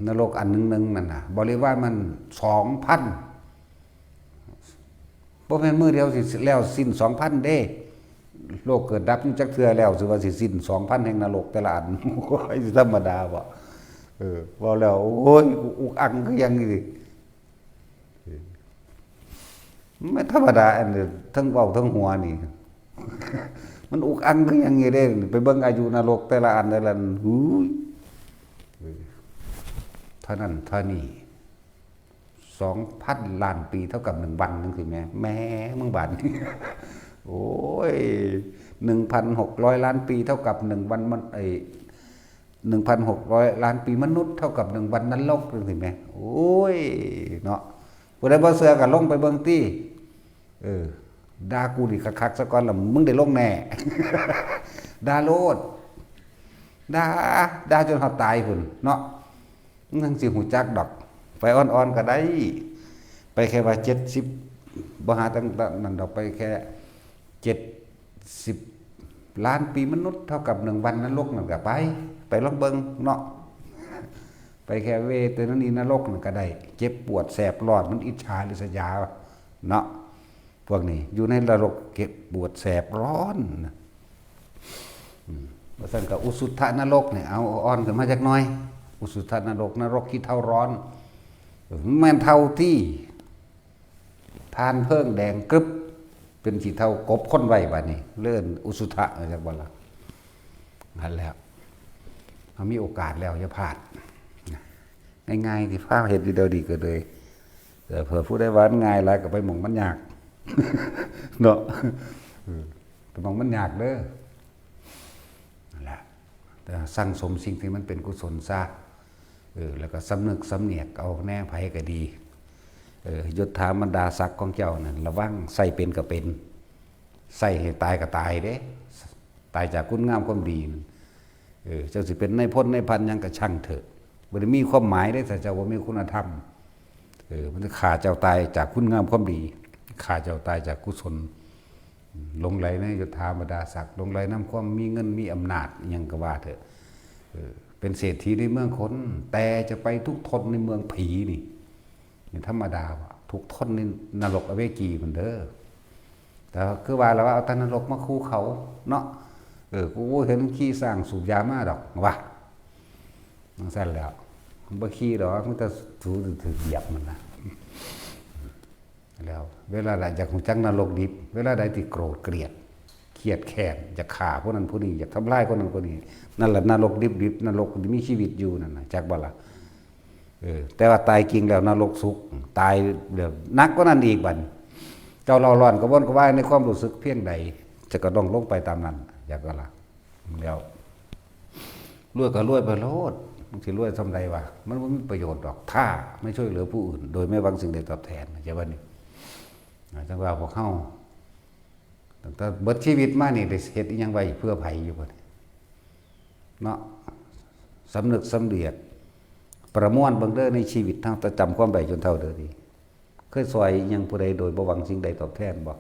นรกอันนึงนั่นน่ะบริวารมัน 2,000 บ่แม่นมื้อเดียวสิแล้วสิ้น 2,000 เด้โลกเกิดดับอยู่จักเทื่อแล้วสิว่าสิสิ้น 2,000 แห่งนรกแต่ละอันโอ้ยธรรมดาบ่ว่าแล้วโอ้ยอุกอังคือหยังนี่ไม่ธรรมดาอันนี้ทั้งเว้าทั้งหัวนี่มันอุกอังคือหยังนี่เด้ไปเบิ่งอายุนรกแต่ละอันแต่ละอันหูยเท่านั้นเท่านี้ 2,000 ล้านปีเท่ากับ1วันนึงสิแม่มึงบาดนี่โอ้ย 1,600 ล้านปีเท่ากับ1วันมัน1,600 ล้านปีมนุษย์เท่ากับ1วันนรกนึงสิแม่โอ้ยเนาะผู้ใดบ่เชื่อก็ลงไปเบิ่งติด่ากูดิคักๆซะก่อนล่ะมึงได้ลงแน่ด่าโลดด่าจนเฮาตายพุ่นเนาะมึงทั้งสิหูจักดอกไปอ่อนๆก็ได้ไปแค่ว่า70บ่หาตั้งนั้นดอกไปแค่70 ล้านปีมนุษย์เท่ากับ1วันนรกนั่นก็ไปลองเบิ่งเนาะไปแค่เวทนานีนรกนั่นก็ได้เจ็บปวดแสบร้อนมันอิจฉาริษยาเนาะพวกนี้อยู่ในนรกเก็บปวดแสบร้อนว่าซั่นก็อุสุทธนรกเนี่ยเอาอ่อนขึ้นมาจักหน่อยอุสุทธนรกขี้เท่าร้อนแม่นเท่าที่ทานเพิ่งแดงกรึบเป็นขี้เท่ากบค้นไว้บัดนี้เลื่อนอุสุทะจากบ่ล่ะนั่นแล้วเอามีโอกาสแล้วอย่าพลาดง่ายๆที่ฟ้าเฮ็ดอยู่เดียวดีก็เลยแต่เผื่อผู้ใดว่าง่ายหลายก็ไปหม่องมันยากเนาะไปหม่องมันยากเด้อนั่นแหละแต่สร้างสมสิ่งที่มันเป็นกุศลซะแล้วก็สำนึกสำเนียกเอาแน่ไผก็ดียศถาบรรดาศักดิ์ของเจ้านั่นระวังใส่เป็นก็เป็น ใส่ให้ตายก็ตายเด้ตายจากคุณงามความดีเจ้าสิเป็นนายพลนายพันยังก็ช่างเถอะบ่ได้มีความหมายได้แต่เจ้าบ่มีคุณธรรมมันจะฆ่าเจ้าตายจากคุณงามความดีฆ่าเจ้าตายจากกุศลหลงไหลในยศถาบรรดาศักดิ์หลงไหลน้ำความมีเงินมีอำนาจยังก็ว่าเถอะเป็นเศรษฐีในเมืองคนแต่จะไปทุกทนในเมืองผีนี่ธรรมดาว่ะทุกทนในนรกอเวจีมันเด้อแต่คือว่าเราเอาแต่นรกมาคู่เขาเนาะกูเห็นขี้สร้างสูบยามาดอกว่ะมันสั้นแล้วมันบ่ขี้ดอกมันจะถูถือเหยียบมันนะแล้วเวลาใดอยากหูจักนรกดิบเวลาใดที่โกรธเกลียดเครียดแค้นอยากฆ่าผู้นั้นผู้นี้อยากทำลายคนนั้นคนนี้นั่นแหละนรกดิบนรกที่มีชีวิตอยู่นั่นนะจักบ่ล่ะแต่ว่าตายจริงแล้วนรกสุขตายเดี๋ยวนักกว่านั้นอีกบัดเจ้าเราร้อนกระวนกระวายในความรู้สึกเพียงใดจะก็ต้องลงไปตามนั้นอยากบ่ล่ะแล้วรวยก็รวยไปโลดมันสิรวยทำไรวะมันไม่มีประโยชน์หรอกถ้าไม่ช่วยเหลือผู้อื่นโดยไม่หวังสิ่งใดตอบแทนใช่ป่ะนี่จังว่าพวกเข้าแต่เบิดชีวิตมานี่ได้เฮ็ดอีหยังไว้เพื่อไผอยู่บ่เนาะสำนึกสำเร็จประมวลเบิ่งเด้อในชีวิตทั้งแต่จำความได้จนเท่าเด้อดีเคยซอยอีหยังผู้ใดโดยบ่หวังสิ่งใดตอบแทนบ่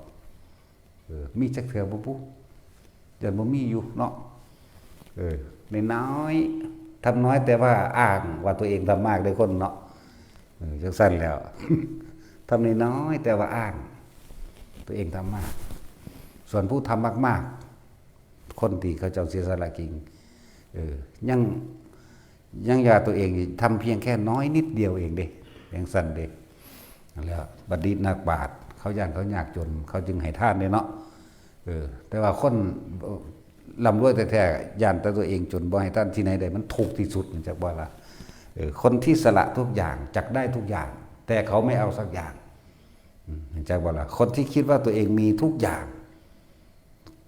มีจักเทื่อบ่ปุ๊ยันบ่มีอยู่เนาะในน้อยทำน้อยแต่ว่าอ้างว่าตัวเองทำมากได้คนเนาะจังสั้นแล้ว ทำน้อยแต่ว่าอ้างตัวเองทำมากส่วนผู้ทำมากๆคนที่เขาเจ้าเสียสละจริงยังอย่าตัวเองทำเพียงแค่น้อยนิดเดียวเองเด้อย่างสั้นเด้แล้วบัดนี้นักบาตรเขาย่านเขายากจนเขาจึงให้ทานเนาะแต่ว่าคนลำรวยแต่แท้ย่านแต่ตัวเองจนบ่ให้ท่านที่ไหนได้มันถูกที่สุดจากบ่ล่ะคนที่สละทุกอย่างจักได้ทุกอย่าง แต่เขาไม่เอาสักอย่างจากบ่ล่ะคนที่คิดว่าตัวเองมีทุกอย่าง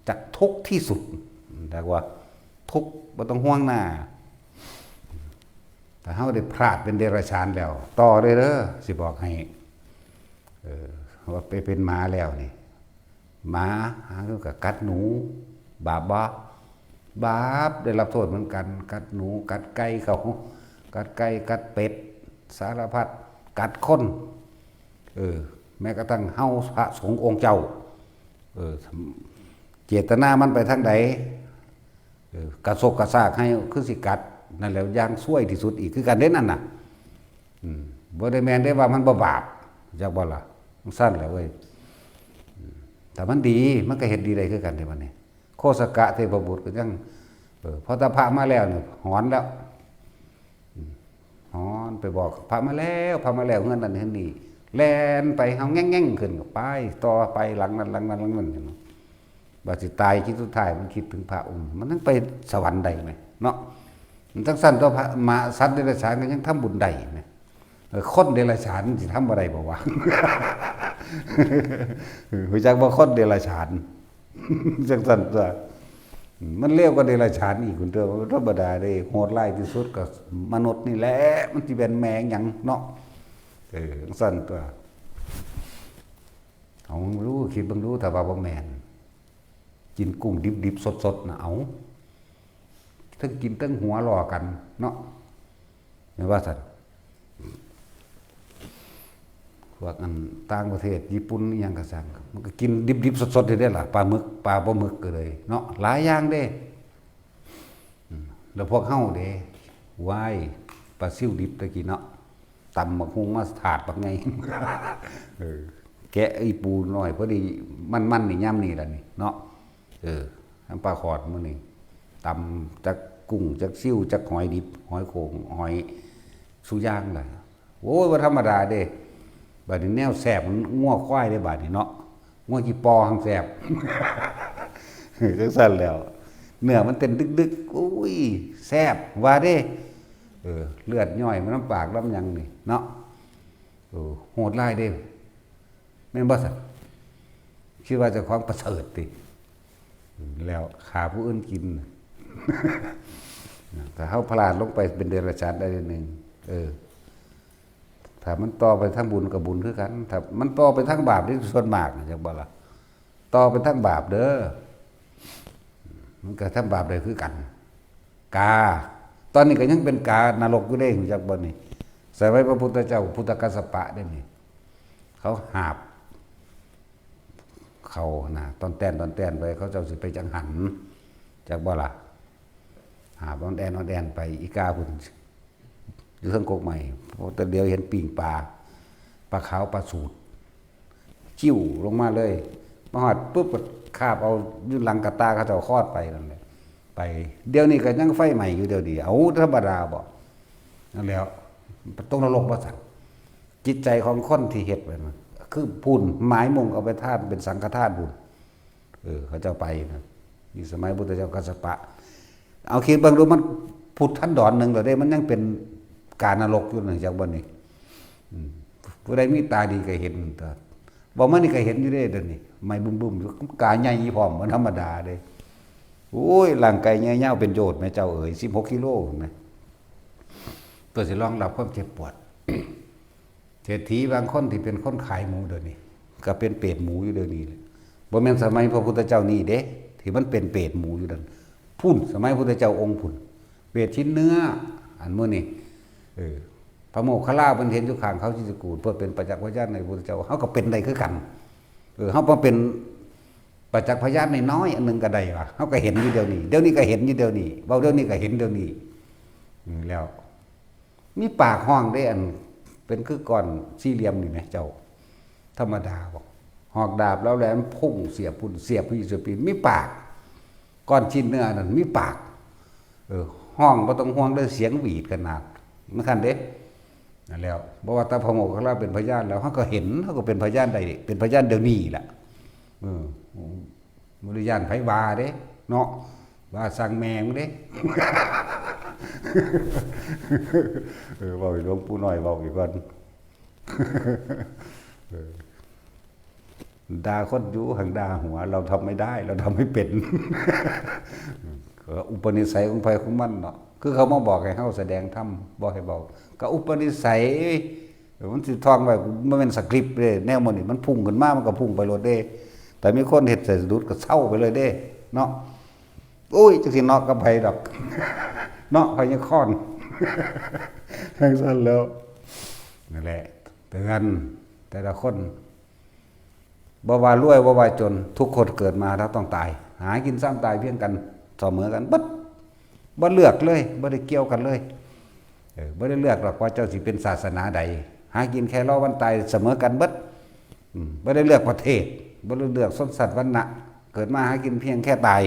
จักทุกที่สุดแต่ว่าทุกบ่ต้องห่วงหน้าแต่เฮาได้พลาดเป็นเดรัจฉานแล้วต่อเลยเด้อสิบอกให้ว่าไปเป็นหมาแล้วนี่หมาหาก็กัดหนูบาปบาปได้รับโทษเหมือนกันกัดหนูกัดไก่เขากัดไก่กัดเป็ดสารพัดกัดคนแม้กระทั่งเฮาพระสงฆ์องค์เจ้าเจตนามันไปทางใดกระซกกระซากให้คือสิกัดนั่นแหละย่างช่วยที่สุดอีกคือกันเด่นนั่นน่ะบ่ได้แม่นได้ว่ามันบ่บาปจักบ่ล่ะมันสั้นแหละเว้ยแต่มันดีมันก็เฮ็ดดีได้คือกันในวันนี้โคสกะเทพบุตรก็ยังพอตาพระมาแล้วเนี่ยหอนแล้วหอนไปบอกพระมาแล้วเฮือนนั่นเฮือนนี่แล่นไปเฮาแง่งๆขึ้นก็ไปต่อไปหลังนั้นบัดสิตายคิดสุดท้ายมันคิดถึงพระองค์มันทั้งไปสวรรค์ได้ไหมเนาะมันทั้งสั้นตัวพระมาสัตว์เดรัจฉานก็ยังทำบุญได้ไหมคนเดรัจฉานสิทำอะไรบ่วะรู้จักว่าคนเดรัจฉานจังสั้นตัวมันเรียกว่าเดรัจฉานอีกคุณเด้อธรรมดาได้โหดร้ายที่สุดก็มนุษย์นี่แหละมันสิเป็นแมงหยังเนาะสั้นตัวเอารู้คิดบังรู้ถ้าว่าบ่แม่นกินกุ้งดิบๆสดๆนะเอาทั้งกินทั้งหัวรอกันเนาะเห็นว่าสัตว์พวกอันต่างประเทศญี่ปุ่นยังกระสังมันก็กินดิบๆสดๆได้ล่ะปลาหมึกปลาบ่หมึกก็เลยเนาะหลายอย่างเด้แล้วพวกเฮาเด้วายปลาซิ่วดิบตะกี้เนาะตำบักฮุงมาถาดบักไงแกะไอ้ปูหน่อยพอดีมันนี่ย่ำนี่ล่ะนี่เนาะน้ำปลาขอดมื้อนี้ตำจักกุ้งจักซิ่วจักหอยดิบหอยโขงหอยสุย่างล่ะโอ้ยบ่ธรรมดาเด้บาดนี้แนวแสบงัวควายได้บาดนี้เนาะงัวกี่ปอหังแสบจังซั่นแล้วเนื้อมันเต้นดึกๆอุ้ยแซ่บว่าเด้เลือดย่อยมันน้ำปากน้ำยังนี่เนาะโหดร้ายเด้แม่นบ่ซั่นคิดว่าเจ้าของประเสริฐติแล้วขาผู้อื่นกินแต่เฮาพลาดลงไปเป็นเดรัจฉานได้นึงถ้ามันต่อไปทางบุญกับบุญคือกันถ้ามันต่อไปทางบาปนี่ส่วนมากจังบ่ล่ะ ต่อเป็นทั้งบาปเด้อมันก็ทั้งบาปเลยคือกันกาตอนนี้ก็ยังเป็นกานรกอยู่ได้หูจักบ่นี่ใส่ไว้พระพุทธเจ้าพุทธกัสสปะได้นี่เขาหาบเขานะตอนแต้นไปเขาเจ้าสิไปจังหันจากบ่ล่ะหาบอนแอนไปอีกาพุ่นอยู่เทิงกกใหม่แต่เดียวเห็นปิ่งปลาขาวปลาสูตรจิ้วลงมาเลยมาหอดปุ๊บก็คาบเอาอยู่หลังกระตาเขาเจ้าคลอดไปนั่นแหละไปเดี๋ยวนี้ก็ยังไฟใหม่อยู่เดี๋ยวนี้เอาธรรมดาบ่นั่นแล้วตรงนรกบ่สั่นจิตใจของคนที่เฮ็ดไปมันคือพุ่นหมายมุ่งเอาไปทาสเป็นสังฆทาสบุญเขาเจ้าไปนะนี่สมัยพุทธเจ้ากัสสปะเอาคิดเบิ่งดูมันพุทธันดรนึงแล้วเด้มันยังเป็นการนรกอยู่นั่นจักบ่นี่ผู้ใดมีตาดีก็เห็นแต่บ่มันนี่ก็เห็นอยู่เด้เดี๋ยวนี้ไม่บึ้มๆกาใหญ่พร้อมบ่ธรรมดาเด้โอ้ยร่างกายใหญ่ยาวเป็นโจทย์แม่เจ้าเอ๋ย16กิโลนะตัวสิรองรับความเจ็บปวดเศรษฐีบางคนที่เป็นคนขายหมูเดี๋ยวนี้ก็เป็นเปรตหมูอยู่เดี๋ยวนี้เลยบ่แม่นสมัยพระพุทธเจ้านี่เด้ที่มันเป็นเปรตหมูอยู่นั่นพุ่นสมัยพระพุทธเจ้าองค์พุ่นเปรตชิ้นเนื้ออันมื้อนี้พระโมคคัลลาเพิ่นเห็นอยู่ข้างเขาจิตกูฏเพื่อเป็นประจักษ์พยานในพระพุทธเจ้าเฮาก็เป็นได้คือกันเฮาบ่เป็นประจักษ์พยานน้อยอันนึงก็ได้ว่าเฮาก็เห็นอยู่เดี๋ยวนี้ก็เห็นอยู่เดี๋ยวนี้เว้าเดี๋ยวนี้ก็เห็นเดี๋ยวนี้แล้วมีปากห้องได้อันเป็นคือก้อนสี่เหลี่ยมนี่แหมเจ้าธรรมดาบอกหอกดาบแล้วแหลมพุ่งเสียบพุ่นเสียบพี่เสียบปีมีปากก้อนชิ้นเนื้อนั่นมีปากห้องบ่ต้องห่วงเด้อเสียงหวีดขนาดมันคั่นเด้นั่นแล้วบ่ว่าแต่พระโมคคัลลาเป็นพยานแล้วเฮาก็เห็นเฮาก็เป็นพยานได้เป็นพยานเดี๋ยวนี้ล่ะบ่ได้ย่านไผว่าเด้เนาะว่าสั่งแมงเด้เว้าอีหลวงปู่น้อยเว้าอีกก่อนด่าคนอยู่หังด่าหัวเราทำไม่ได้เราทำไม่เป็นอุปนิสัยของไผของมันเนาะคือเขามาบอกให้เฮาแสดงธรรมบ่ให้เว้าก็อุปนิสัยมันสิท่องไว้มันเป็นสคริปต์เด้แนวมันนี่มันพุ่งขึ้นมามันก็พุ่งไปโลดเด้แต่มีคนเฮ็ดใส่สะดุดก็เศร้าไปเลยเด้เนาะโอ้ยจังสิเนาะกับไผดอกเนาะเขายังค้อนทั้งสั้นแล้วนั่นแหละเตือนแต่ละคนบ่ว่ารวยบ่ว่าจนทุกคนเกิดมาแล้วต้องตายหากินซ้ำตายเพียงกันเสมอกันบ่เลือกเลยบ่ได้เกี่ยวกันเลยบ่ได้เลือกหรอกว่าเจ้าสิเป็นศาสนาใดหากินแค่รอวันตายเสมอกันเบิดบ่ได้เลือกประเทศบ่ได้เลือกชนชาติวรรณะเกิดมาหากินเพียงแค่ตาย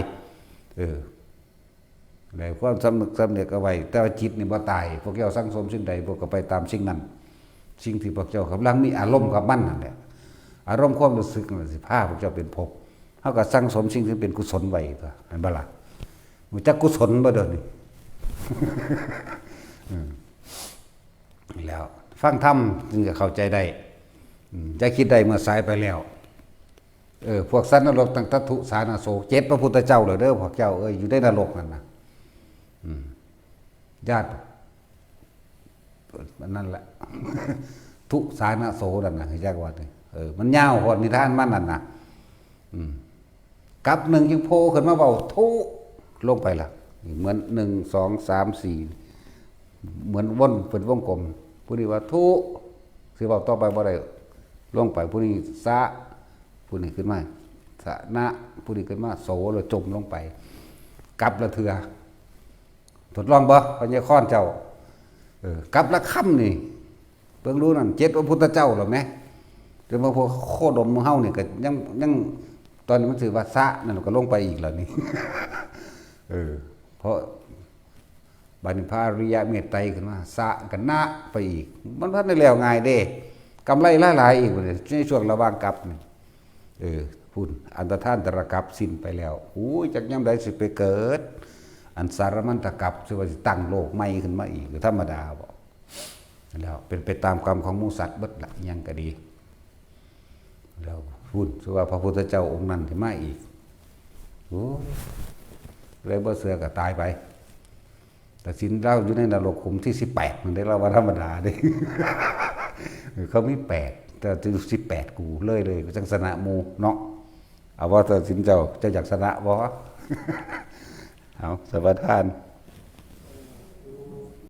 เลยความสำนึกสำเนึกเอาไว้แต่ว่าจิตนี่บ่ตายพวกเจ้าสังสมสิ่งใดพวกก็ไปตามสิ่งนั้นสิ่งที่พวกเจ้ากำลังมีอารมณ์กับมันนั่นแหละอารมณ์ความรู้สึกนั่นสิพาพวกเจ้าเป็นภพเฮาก็สังสมสิ่งที่เป็นกุศลไว้ตัวเห็นบ่ล่ะรู้จักกุศลบ่เด้อนี่ แล้วฟังธรรมจึงจะเข้าใจได้จะคิดได้เมื่อสายไปแล้วพวกสัตว์นรกตั้งตัทุสานาโส7พระพุทธเจ้าเด้อพวกเจ้าอยู่ในนรกนั่นน่ะญาตินั่นแหละ ทุสานาโสนั่นน่ะยากว่ามันยาวพอนิทานมันนั่นน่ะกับหนึ่งยังโผล่ขึ้นมาเว้าทุลงไปล่ะเหมือน1 2 3 4เหมือนวนเป็นวงกลมผู้นี้ว่าทุสิเว้าต่อไปบ่ได้ลงไปผู้นี้สะผู้นี้ขึ้นมาสะนะผู้นี้ขึ้นมาโสแล้วจมลงไปกลับละเถือทดลองบ่พญาค้อนเจ้ากลับละค่ำนี่เบิ่งรู้นั่น7พระพุทธเจ้าหรอแม่แต่ว่าพวกโคดมเฮานี่ก็ยังตอนนี้มันถือว่าสะนั่นก็ลงไปอีกแล้วนี่ เพราะบานิพาริยะเมตไตรขึ้นมาสะกันนะไปอีกมันพัดได้แล้วง่ายเด้กำไรหลายๆอีกในช่วงระหว่างกลับนี่พูดอันตรธานตระกับสิ้นไปแล้วจักยามใดสิไปเกิดอันสารมันตะกับสิว่าสิตั้งโลกใหม่ขึ้นมาอีกธรรมดาบ่แล้วเป็นไปตามกรรมของหมู่สัตว์เบิดละยังก็ดีแล้วพูดสิว่าพระพุทธเจ้าองค์นั้นสิมาอีกเลยบ่เสือก็ตายไปแต่สินเล่าอยู่ในนรกขุมที่18มันได้เล่าว่าธรรมดาเด้ เขามี8แต่ถึง18กูเลยจังสนะหมู่เนาะ เอาว่าตัดสินเจ้าอยากชนะบ่ เอาสัมปทาน